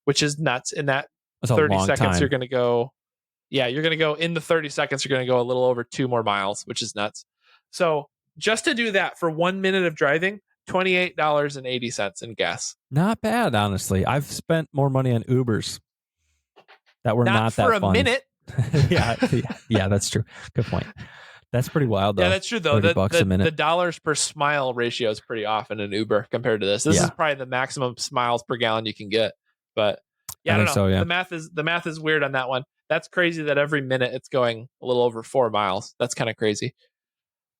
which is nuts. In that 30 seconds, time. you're going to go in the 30 seconds, you're going to go a little over 2 more miles, which is nuts. So just to do that for 1 minute of driving, $28.80 in gas. Not bad, honestly. I've spent more money on Ubers that were not that fun. For a minute. yeah, that's true. Good point. That's pretty wild, though. Yeah, that's true though. $30 a minute. The dollars per smile ratio is pretty off in an Uber compared to this. This is probably the maximum smiles per gallon you can get. But yeah, I don't know. So, yeah. The math is weird on that one. That's crazy that every minute it's going a little over 4 miles. That's kind of crazy.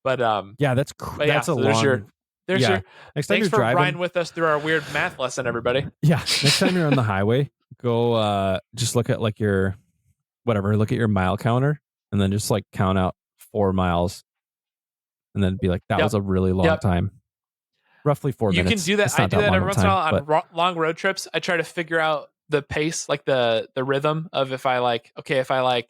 But yeah, that's so long. There's your next time thanks you're for driving, riding with us through our weird math lesson, everybody. Yeah, next time you're on the highway, go just look at like your look at your mile counter, and then just like count out 4 miles, and then be like, that was a really long time. Roughly 4 minutes. You can do that. I do that every once in a while on long road trips. I try to figure out the pace, like the rhythm of if I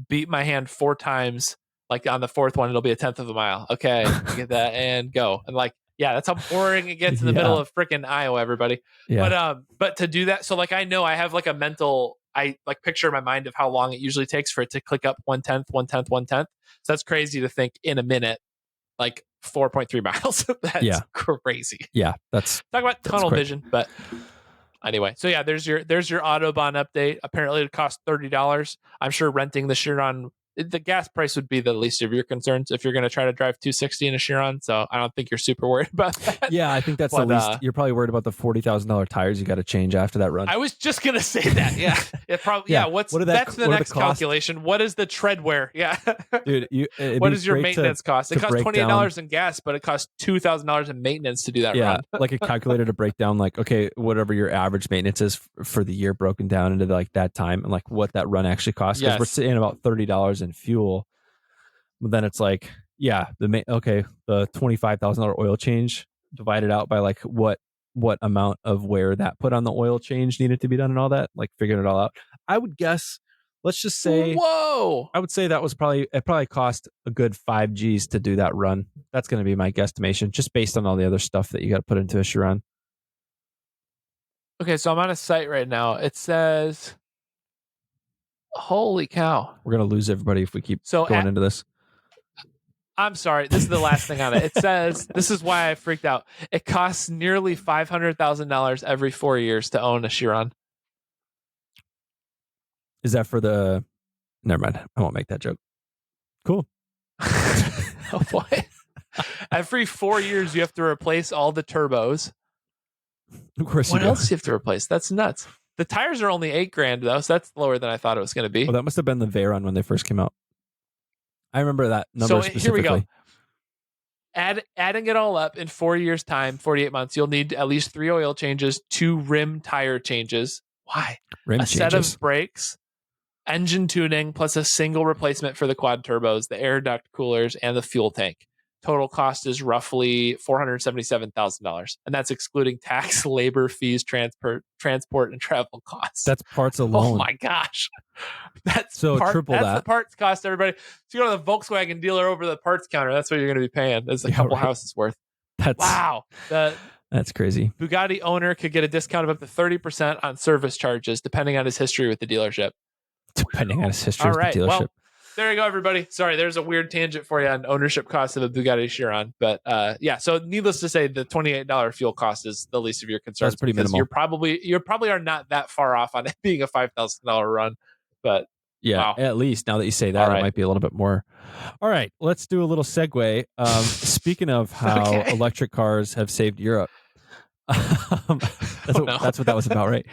beat my hand 4 times, like on the 4th one, it'll be 1/10 of a mile. Okay, get that and go. And like, yeah, that's how boring it gets in the middle of freaking Iowa, everybody. Yeah. But to do that, so like I know I have like a mental, I like picture in my mind of how long it usually takes for it to click up 1/10, 1/10, 1/10. So that's crazy to think in a minute, like 4.3 miles. That's crazy. Yeah, that's talk about tunnel vision. But anyway, so yeah, there's your Autobahn update. Apparently, it costs $30. I'm sure renting the Chiron, the gas price would be the least of your concerns if you're going to try to drive 260 in a Chiron. So I don't think you're super worried about that. Yeah, I think that's the least. You're probably worried about the $40,000 tires you got to change after that run. I was just going to say that. Yeah, it probably. Yeah, that's the next calculation. What is the tread wear? Yeah, dude. What is your maintenance cost? It costs $28 in gas, but it costs $2,000 in maintenance to do that run. Like a calculator to break down, like, okay, whatever your average maintenance is for the year, broken down into like that time, and like what that run actually costs. Because we're saying about $30 in fuel, but then it's like, the $25,000 oil change divided out by like what amount of wear that put on the oil change needed to be done and all that, like figuring it all out. I would guess, let's just say, I would say that was it probably cost a good 5 G's to do that run. That's going to be my guesstimation, just based on all the other stuff that you got to put into a Chiron. Okay, so I'm on a site right now. It says, holy cow. We're going to lose everybody if we keep going into this. I'm sorry. This is the last thing on it. It says, this is why I freaked out. It costs nearly $500,000 every 4 years to own a Chiron. Is that for the... Never mind. I won't make that joke. Cool. Oh, boy. Every 4 years, you have to replace all the turbos. Of course. What else do you have to replace? That's nuts. The tires are only $8,000 though, so that's lower than I thought it was going to be. Well, that must have been the Veyron when they first came out. I remember that number specifically. Here we go. Adding it all up in 4 years' time, 48 months, you'll need at least 3 oil changes, 2 rim tire changes. Why? Rim changes. Set of brakes, engine tuning, plus a single replacement for the quad turbos, the air duct coolers, and the fuel tank. Total cost is roughly $477,000, and that's excluding tax, labor, fees, transport, and travel costs. That's parts alone. Oh my gosh, triple that. That's the parts cost, everybody. So you go to the Volkswagen dealer over the parts counter. That's what you're going to be paying. That's a couple houses worth. Wow. That's crazy. Bugatti owner could get a discount of up to 30% on service charges, depending on his history with the dealership. Depending on his history with the dealership. Well, there you go, everybody. Sorry, there's a weird tangent for you on ownership costs of a Bugatti Chiron. But so needless to say, the $28 fuel cost is the least of your concerns. That's pretty minimal. You probably are not that far off on it being a $5,000 run. But yeah, at least now that you say that, it might be a little bit more. All right, let's do a little segue. Speaking of how electric cars have saved Europe. That's what that was about, right?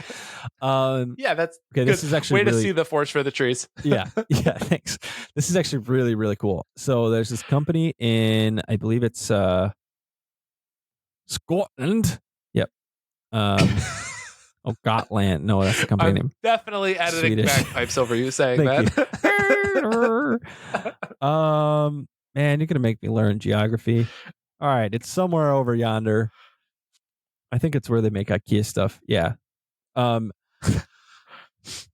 That's okay. This is actually way to see the forest for the trees. yeah, thanks. This is actually really, really cool. So there's this company in, I believe it's Scotland. Yep. Gotland. No, that's the company name. Definitely editing bagpipes over you saying that. Man, you're gonna make me learn geography. All right, it's somewhere over yonder. I think it's where they make IKEA stuff. Yeah.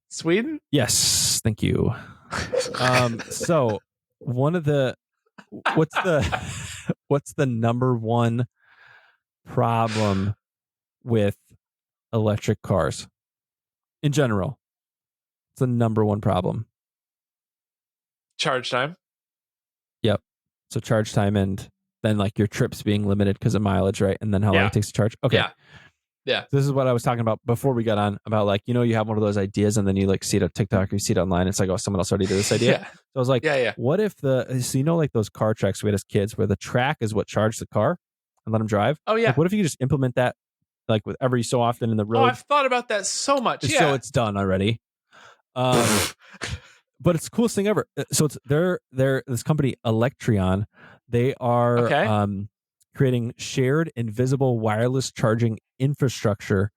Sweden? Yes. Thank you. So one of the, what's the number one problem with electric cars in general? It's the number one problem. Charge time. Yep. So charge time, and then like your trips being limited because of mileage, right? And then how long it takes to charge. Okay. Yeah. Yeah. This is what I was talking about before we got on, about like, you have one of those ideas and then you like see it on TikTok or you see it online. It's like, oh, someone else already did this idea. Yeah. So I was like, Yeah. what if like those car tracks we had as kids where the track is what charged the car and let them drive? Oh yeah. Like, what if you could just implement that like with every so often in the road? Oh, I've thought about that so much. Yeah. So it's done already. But it's the coolest thing ever. So it's they're this company Electrion. They are Okay. creating shared invisible wireless charging infrastructure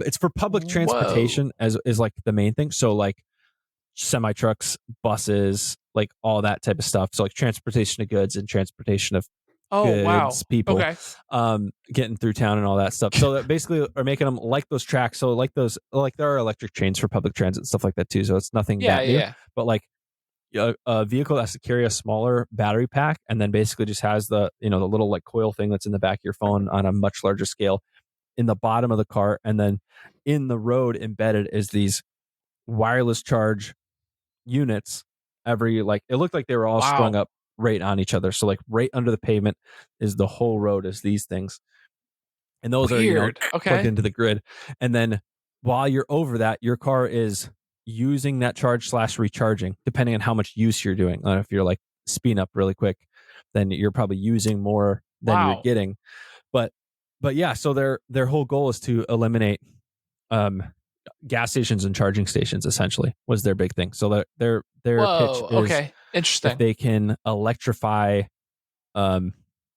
it's for public Whoa. transportation as is like the main thing. So like semi trucks, buses, like all that type of stuff. So like transportation of goods and transportation of Oh goods, wow. people, Okay. getting through town and all that stuff. So that basically are making them like those tracks. So like there are electric trains for public transit and stuff like that too. So it's nothing Yeah. that new, Yeah. but like a vehicle that has to carry a smaller battery pack and then basically just has the the little like coil thing that's in the back of your phone on a much larger scale in the bottom of the car, and then in the road embedded is these wireless charge units. It looked like they were all strung Wow. up right on each other, so like right under the pavement is the whole road is these things, and those are Weird. plugged Okay. into the grid. And then while you're over that, your car is using that charge / recharging depending on how much use you're doing. If you're like speeding up really quick, then you're probably using more than you're Wow. getting. But yeah, so their whole goal is to eliminate um gas stations and charging stations, essentially, was their big thing. So their pitch Whoa. is Okay. if Interesting. they can electrify um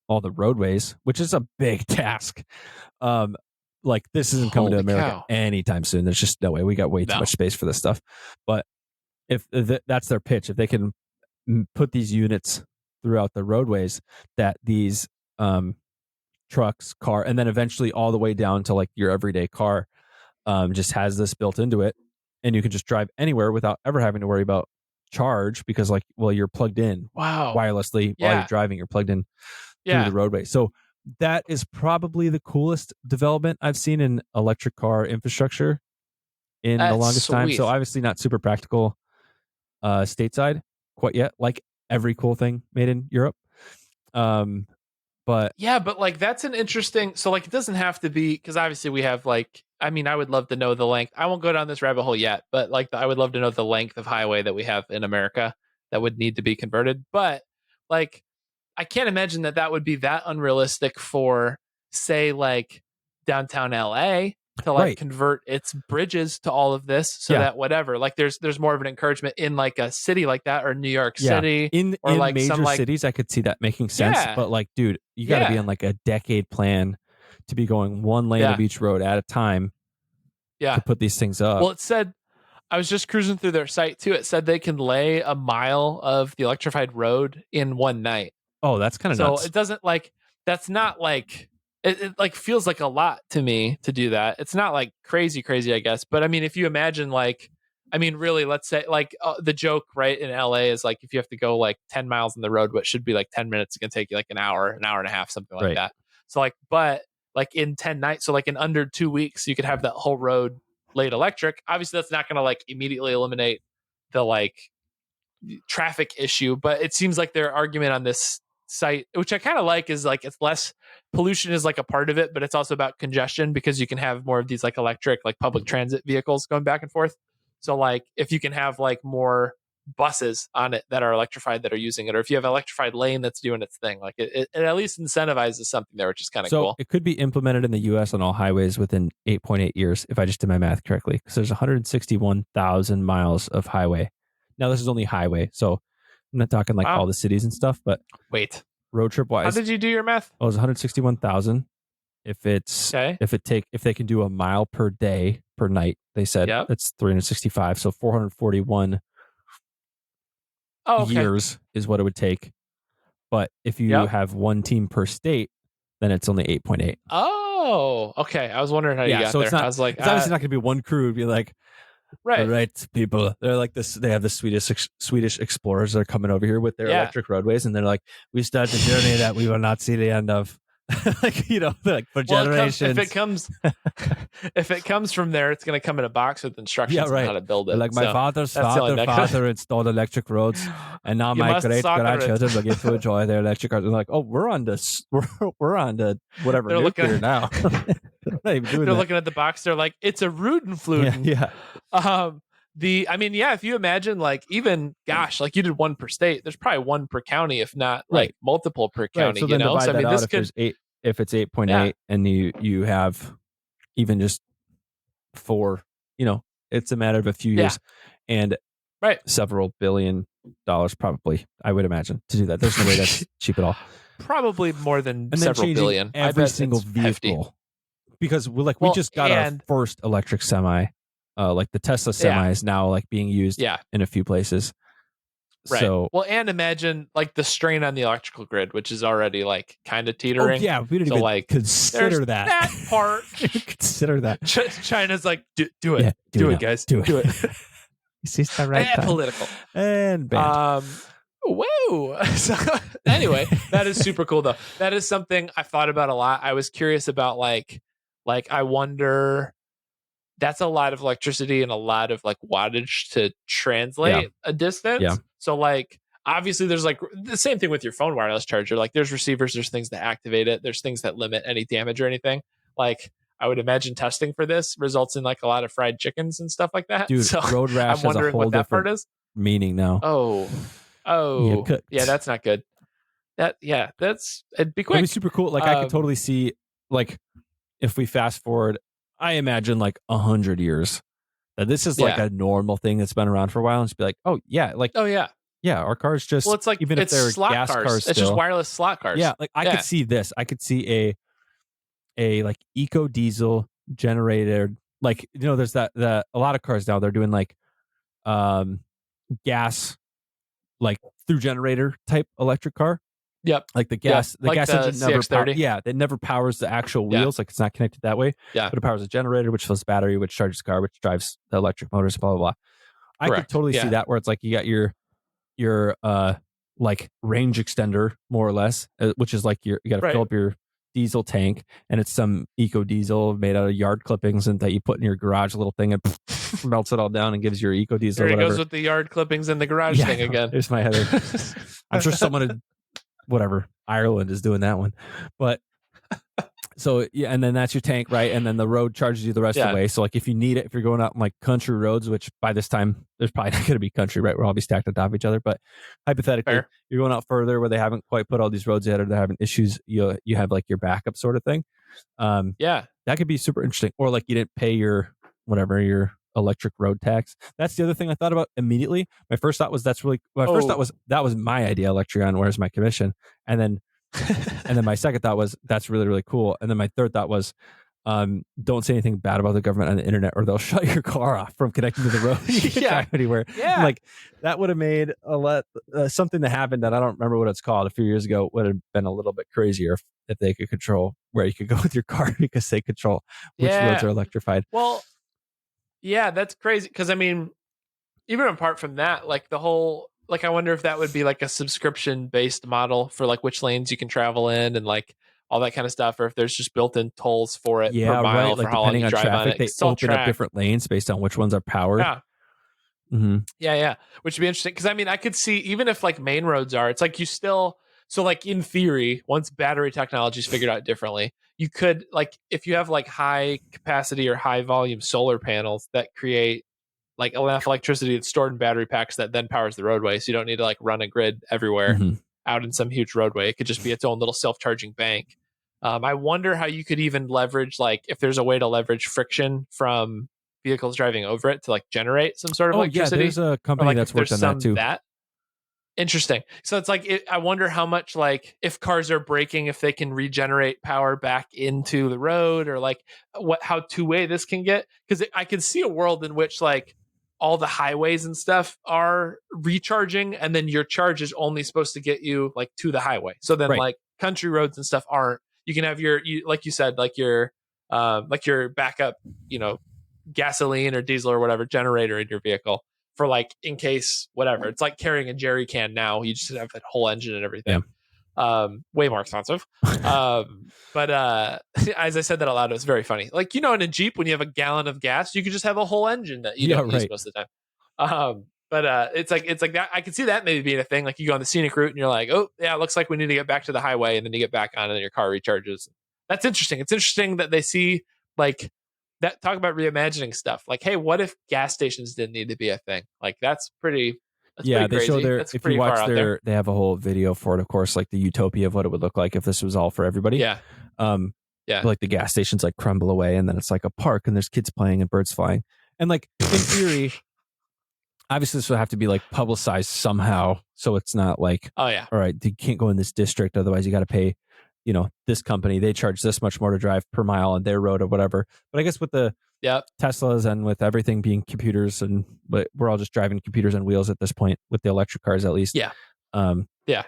all the roadways, which is a big task. um like this isn't coming to Holy America cow. anytime soon. There's just no way. We got way too No. much space for this stuff. But if that's their pitch, if they can put these units throughout the roadways, that these trucks, car, and then eventually all the way down to like your everyday car, just has this built into it, and you can just drive anywhere without ever having to worry about charge, because like, well, you're plugged in Wow. wirelessly while you're Yeah. driving. You're plugged in through the Yeah. roadway. So that is probably the coolest development I've seen in electric car infrastructure in the That's longest time. So sweet. obviously not super practical stateside quite yet, like every cool thing made in Europe. But Yeah, but like that's an interesting. So like it doesn't have to be, because obviously we have like, I mean, I would love to know the length. I won't go down this rabbit hole yet, but like I would love to know the length of highway that we have in America that would need to be converted. But like I can't imagine that that would be that unrealistic for, say, like downtown LA to like right. convert its bridges to all of this, so Yeah. that whatever, like there's more of an encouragement in like a city like that, or New York Yeah. City, In or like major some like, cities, I could see that making sense. yeah, But like, dude, you got to be yeah, on like a decade plan to be going one lane of yeah, each road at a time yeah. to put these things up. Well, it said, I was just cruising through their site too. It said they can lay a mile of the electrified road in one night. Oh, that's kind of So nuts. it doesn't like, that's not like, it like feels like a lot to me to do that. It's not like crazy, I guess. But I mean, if you imagine like, I mean, really, let's say like the joke, right, in LA is like if you have to go like 10 miles on the road, what should be like 10 minutes, it can take you like an hour and a half, something like Right. that. So like, but like in 10 nights, so like in under 2 weeks, you could have that whole road laid electric. Obviously, that's not going to like immediately eliminate the like traffic issue, but it seems like their argument on this site, which I kind of like, is like it's less pollution is like a part of it, but it's also about congestion, because you can have more of these like electric like public transit vehicles going back and forth. So like if you can have like more buses on it that are electrified that are using it, or if you have an electrified lane that's doing its thing, like it at least incentivizes something there, which is kind of So cool. it could be implemented in the U.S. on all highways within 8.8 years, if I just did my math correctly, because there's 161,000 miles of highway. Now, this is only highway, so I'm not talking like all the cities and stuff, but Wait, road trip wise, how did you do your math? Oh, it's 161,000. If Okay. if they can do a mile per day per night, they said it's 365, so 441 years is what it would take. But if you have one team per state, then it's only 8.8. Oh, okay. I was wondering how you got so there. it's not. I was like, It's obviously not going to be one crew. It'd be like, right. all right, people. They're like this. They have the Swedish explorers that are coming over here with their electric roadways, and they're like, we start a journey that we will not see the end of. like, like for Well, generations. if it comes from there, it's going to come in a box with instructions on how to build it. Like my father's father installed electric roads, and now my great grandchildren will get to enjoy their electric cars. And like, oh, we're on this, we're on the whatever they're nuclear now. They're looking at the box. They're like, it's a Rudenfluten. Yeah. If you imagine like even like you did one per state, there's probably one per county, if not like multiple per county. So then divide that out if it's 8.8 and you have even just 4, it's a matter of a few years and several $1 billion probably, I would imagine, to do that. There's no way that's cheap at all. Probably more than and several billion. Every single vehicle. Hefty. Because we just got our first electric semi. Like the Tesla semi is now like being used in a few places. Right. So, well, and imagine like the strain on the electrical grid, which is already like kind of teetering. Oh, yeah, we didn't even consider that part. Consider that. China's like, do it, do it, guys, do it. You see, it's the right time. Political and banned. Whoa. So, anyway, that is super cool though. That is something I thought about a lot. I was curious about like I wonder. That's a lot of electricity and a lot of like wattage to translate a distance. Yeah. So like obviously there's like the same thing with your phone wireless charger. Like there's receivers, there's things that activate it, there's things that limit any damage or anything. Like I would imagine testing for this results in like a lot of fried chickens and stuff like that. Dude, so road rash I'm wondering what that part is. Meaning now. Yeah, that's not good. It'd be quick. It'd be super cool. Like I could totally see like if we fast forward, I imagine like 100 years that this is like a normal thing that's been around for a while, and just be like, oh yeah, our cars just it's like even if they're slot gas cars still, it's just wireless slot cars. Yeah, like I could see this. I could see a like eco diesel generated, like there's that a lot of cars now they're doing like gas like through generator type electric car. Yep. Like the gas engine never it never powers the actual wheels. Like it's not connected that way. Yeah. But it powers a generator, which fills the battery, which charges the car, which drives the electric motors, blah, blah, blah. I could totally see that where it's like you got your like range extender, more or less, which is like you got to fill up your diesel tank, and it's some eco diesel made out of yard clippings and that you put in your garage little thing and melts it all down and gives your eco diesel. There it goes with the yard clippings in the garage thing again. There's my header. I'm sure someone had Ireland is doing that one. But so yeah, and then that's your tank, right? And then the road charges you the rest of the way. So like if you need it, if you're going out on like country roads, which by this time there's probably not going to be country, right? We'll all be stacked on top of each other. But hypothetically, you're going out further where they haven't quite put all these roads yet, or they're having issues. You have like your backup sort of thing. That could be super interesting. Or like you didn't pay your electric road tax. That's the other thing I thought about immediately. My first thought was that was my idea, Electrion, where's my commission? And then my second thought was that's really, really cool. And then my third thought was don't say anything bad about the government on the internet or they'll shut your car off from connecting to the road. You can't drive anywhere. Yeah. Like that would have made something that happened that I don't remember what it's called a few years ago would have been a little bit crazier if they could control where you could go with your car because they control which roads are electrified. Well, yeah, that's crazy. Because I mean, even apart from that, like the whole, like I wonder if that would be like a subscription based model for like which lanes you can travel in and like all that kind of stuff, or if there's just built-in tolls for it per mile for how long you drive on it. They open up different lanes based on which ones are powered. Yeah. Mm-hmm. Yeah, which would be interesting because I mean, I could see even if like main roads are, it's like you still. So like in theory, once battery technology is figured out differently, you could like if you have like high capacity or high volume solar panels that create like enough electricity that's stored in battery packs that then powers the roadway. So you don't need to like run a grid everywhere out in some huge roadway. It could just be its own little self-charging bank. I wonder how you could even leverage, like if there's a way to leverage friction from vehicles driving over it to like generate some sort of electricity. Yeah, there's a company that's worked on that too. Interesting. So it's like, I wonder how much, like if cars are braking, if they can regenerate power back into the road, or like how two-way this can get. Because I can see a world in which like all the highways and stuff are recharging, and then your charge is only supposed to get you like to the highway. So then like country roads and stuff aren't. You can have like you said, like your backup, gasoline or diesel or whatever generator in your vehicle. For like in case whatever, it's like carrying a jerry can now. You just have that whole engine and everything. Way more expensive. But as I said that out loud, it was very funny. Like, in a Jeep, when you have a gallon of gas, you could just have a whole engine that you don't use most of the time. But it's like that. I can see that maybe being a thing. Like, you go on the scenic route and you're like, oh yeah, it looks like we need to get back to the highway, and then you get back on and then your car recharges. That's interesting. It's interesting that they see like that. Talk about reimagining stuff. Like, hey, what if gas stations didn't need to be a thing? Like, that's pretty. That's yeah, pretty they show crazy. That's if pretty you watch far out there. they have a whole video for it, of course, like the utopia of what it would look like if this was all for everybody. Yeah. Yeah. Like the gas stations like crumble away, and then it's like a park and there's kids playing and birds flying. And like in theory, obviously this will have to be like publicized somehow. So it's not like, oh yeah, all right, you can't go in this district. Otherwise you got to pay, this company, they charge this much more to drive per mile on their road or whatever. But I guess with the Teslas and with everything being computers, and we're all just driving computers on wheels at this point with the electric cars, at least. Yeah.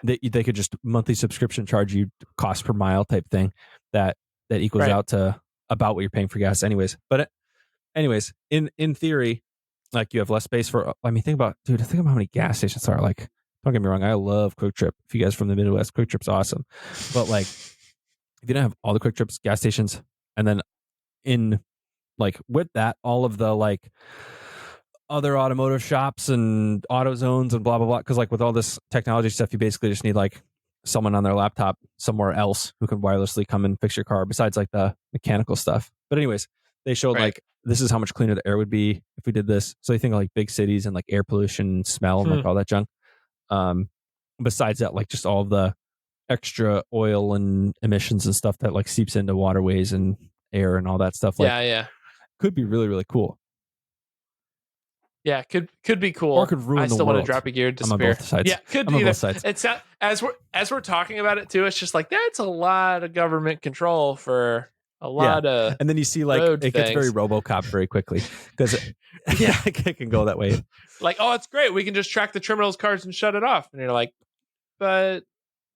They could just monthly subscription charge you cost per mile type thing that equals out to about what you're paying for gas anyways. But anyways, in theory, like you have less space for, think about how many gas stations are. Like, don't get me wrong, I love Quick Trip. If you guys from the Midwest, Quick Trip's awesome. But like, if you don't have all the Quick Trips, gas stations, and then in like with that, all of the like other automotive shops and auto zones and blah, blah, blah. Cause like with all this technology stuff, you basically just need like someone on their laptop somewhere else who can wirelessly come and fix your car besides like the mechanical stuff. But anyways, they showed like, this is how much cleaner the air would be if we did this. So you think of like big cities and like air pollution and smell and like all that junk. Besides that, like just all of the extra oil and emissions and stuff that like seeps into waterways and air and all that stuff. Like, could be really, really cool. Yeah, could be cool. Or could ruin the world. I still want to drop a gear, disappear. I'm on both sides. Yeah, could be. Both sides. It's as we're talking about it too. It's just like that's a lot of government control for a lot of. And then you see like it gets very RoboCop very quickly because it can go that way. Like, oh, it's great. We can just track the criminals' cars and shut it off. And you're like, but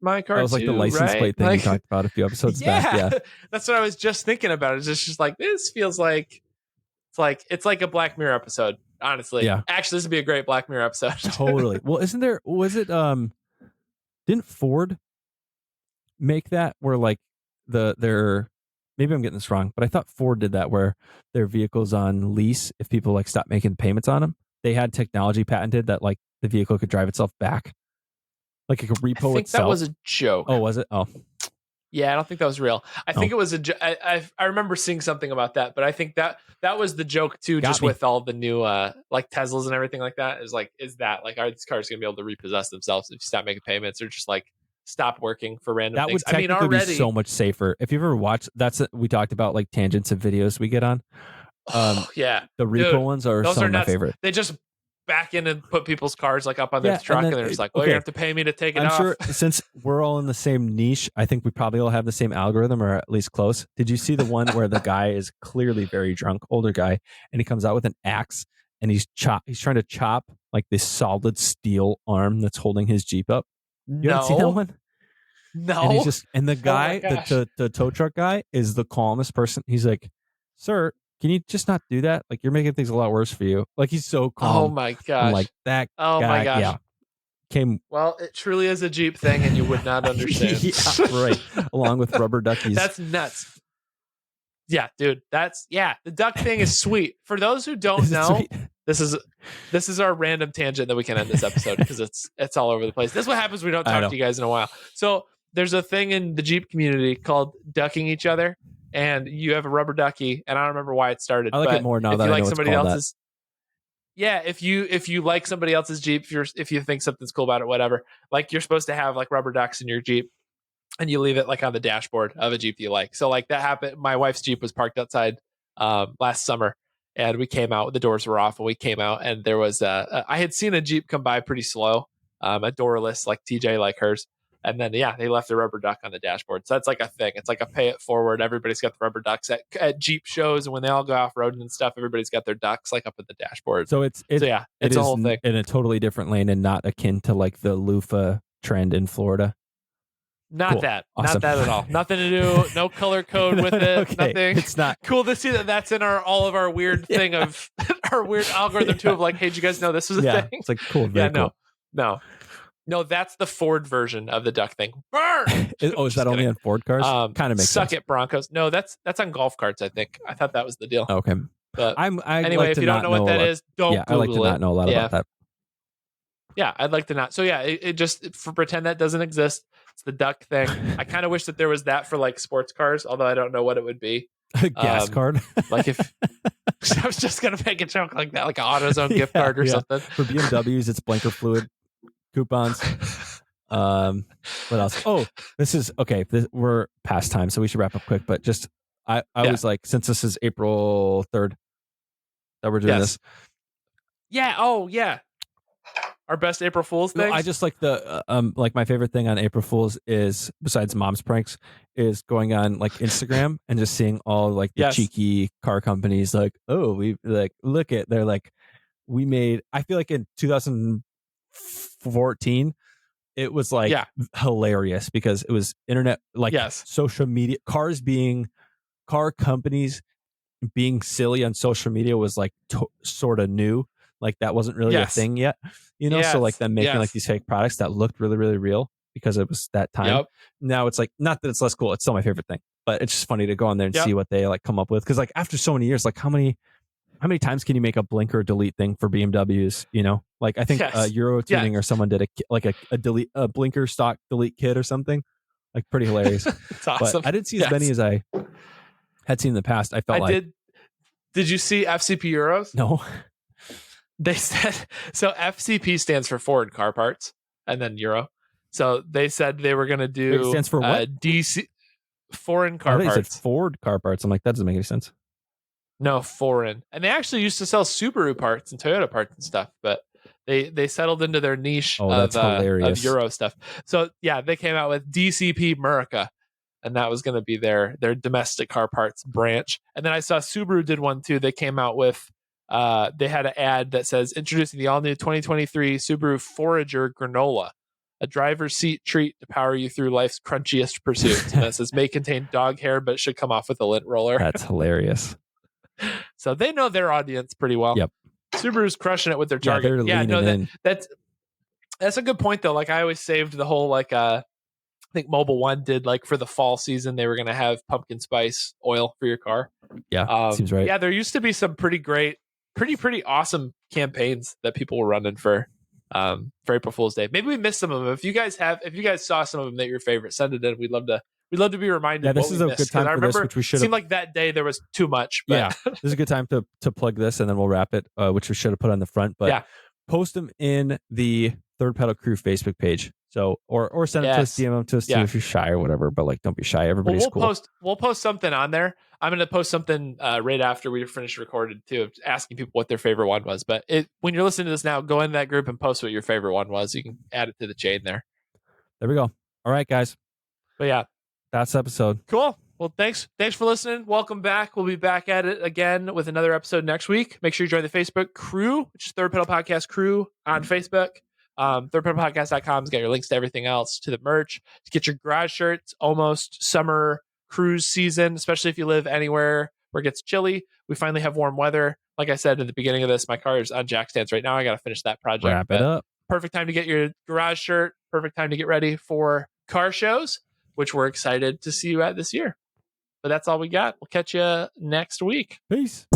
my car. That was like the license plate thing we talked about a few episodes back. Yeah, that's what I was just thinking about. It's just like this feels like it's like a Black Mirror episode. Honestly, actually, this would be a great Black Mirror episode. Totally. Well, didn't Ford make that where like their maybe I'm getting this wrong, but I thought Ford did that where their vehicles on lease, if people like stop making payments on them, they had technology patented that like the vehicle could drive itself back, like it could repo itself. I think that was a joke. Oh, was it? Oh. Yeah, I don't think that was real. I think it was I remember seeing something about that, but I think that was the joke too. With all the new like Teslas and everything like that. Is that are these cars gonna be able to repossess themselves if you stop making payments or just like stop working for random that things? Would technically be so much safer. If you've ever watched, we talked about like tangents of videos we get on. Yeah, the repo ones are some of my favorite. They just back in and put people's cars like up on their truck, and they're just like, well, you have to pay me to take it off. I'm sure since we're all in the same niche, I think we probably all have the same algorithm or at least close. Did you see the one where the guy is clearly very drunk, older guy, and he comes out with an axe and he's trying to chop like this solid steel arm that's holding his Jeep up? You haven't seen that one? No. And the guy, the tow truck guy is the calmest person. He's like, sir, can you just not do that? Like, you're making things a lot worse for you. Like, he's so calm. Oh my gosh. I'm like that. Oh guy, my gosh. Yeah. Well, it truly is a Jeep thing, and you would not understand. Right. Along with rubber duckies. That's nuts. Yeah, dude. The duck thing is sweet. For those who don't know, this is our random tangent that we can end this episode because it's all over the place. This is what happens when we don't talk to you guys in a while. So there's a thing in the Jeep community called ducking each other. And you have a rubber ducky, and I don't remember why it started. I like it more now that I know somebody else's. Yeah, if you like somebody else's Jeep, if you think something's cool about it, whatever. Like, you're supposed to have like rubber ducks in your Jeep, and you leave it like on the dashboard of a Jeep you like. So like that happened. My wife's Jeep was parked outside last summer, and we came out. The doors were off, and we came out, and there was I had seen a Jeep come by pretty slow, a doorless like TJ like hers. And then, they left the rubber duck on the dashboard. So that's like a thing. It's like a pay it forward. Everybody's got the rubber ducks at Jeep shows. And when they all go off-roading and stuff, everybody's got their ducks like up at the dashboard. So it's a whole thing. In a totally different lane and not akin to like the loofah trend in Florida. Not cool. that. Awesome. Not that at all. Nothing to do. No color code with it. Okay. Nothing. It's not. Cool to see that that's in all of our weird thing of our weird algorithm too of like, hey, did you guys know this was a thing? It's like cool. Very cool. No. No, that's the Ford version of the duck thing. Burn! Is that only on Ford cars? Kind of makes sense. Suck it, Broncos. No, that's on golf carts, I think. I thought that was the deal. Okay. But anyway, if you don't know what that is, don't Google it. I like to not know a lot about that. Yeah, I'd like to not. So yeah, it just for pretend that doesn't exist. It's the duck thing. I kind of wish that there was that for like sports cars, although I don't know what it would be. A gas card? Like if I was just gonna make a joke like that, like an AutoZone gift card or something. For BMWs, it's blinker fluid coupons. What else? Oh, this is okay. We're past time, so we should wrap up quick. But just I was like, since this is April 3rd that we're doing this. Yeah. Oh yeah. Our best April Fool's thing. I just like the like my favorite thing on April Fool's is, besides mom's pranks, is going on like Instagram and just seeing all like the cheeky car companies like, oh, we like look at, they're like, we made, I feel like in 2014 it was like hilarious because it was internet, like social media, car companies being silly on social media was like sort of new. Like that wasn't really a thing yet, you know? So like them making like these fake products that looked really, really real because it was that time. Yep. Now it's like, not that it's less cool. It's still my favorite thing, but it's just funny to go on there and see what they like come up with. Cause like after so many years, like how many times can you make a blinker delete thing for BMWs? You know, like I think Euro Tuning or someone did a blinker stock delete kit or something, like pretty hilarious. It's awesome. But I didn't see as many as I had seen in the past. I felt Did you see FCP Euros? No. They said, so FCP stands for Ford Car Parts and then Euro. So they said they were going to do. It stands for what? DC, foreign car parts. Said Ford Car Parts. I'm like, that doesn't make any sense. No, foreign. And they actually used to sell Subaru parts and Toyota parts and stuff, but they settled into their niche of Euro stuff. So yeah, they came out with DCP Murica, and that was going to be their domestic car parts branch. And then I saw Subaru did one too. They came out with. They had an ad that says, introducing the all-new 2023 Subaru Forager Granola, a driver's seat treat to power you through life's crunchiest pursuits. And it says, may contain dog hair, but should come off with a lint roller. That's hilarious. So they know their audience pretty well. Yep. Subaru's crushing it with their target. That's a good point, though. Like I always saved the whole, like, I think Mobile One did, like, for the fall season, they were going to have pumpkin spice oil for your car. Yeah, seems right. Yeah, there used to be some pretty great, pretty awesome campaigns that people were running for April Fool's Day. Maybe we missed some of them. If you guys saw some of them that your favorite, send it in. We'd love to be reminded. Yeah, this is a good time for this, which we should. It seemed like that day there was too much. But. Yeah, this is a good time to plug this, and then we'll wrap it, which we should have put on the front. But post them in the Third Pedal Crew Facebook page. So or send it to us, DM them to us too if you're shy or whatever. But like, don't be shy. Everybody's cool. We'll post something on there. I'm going to post something right after we finish recorded too, asking people what their favorite one was. But when you're listening to this now, go in that group and post what your favorite one was. You can add it to the chain there. There we go. All right, guys. But yeah, that's the episode. Cool. Well, thanks for listening. Welcome back. We'll be back at it again with another episode next week. Make sure you join the Facebook crew, which is Third Pedal Podcast Crew on Facebook. thirdpedalpodcast.com's got your links to everything else, to the merch, to get your garage shirts. Almost summer cruise season, especially if you live anywhere where it gets chilly. We finally have warm weather. Like I said at the beginning of this, my car is on jack stands right now. I got to finish that project. Wrap it up. Perfect time to get your garage shirt. Perfect time to get ready for car shows, which we're excited to see you at this year. But that's all we got. We'll catch you next week. Peace.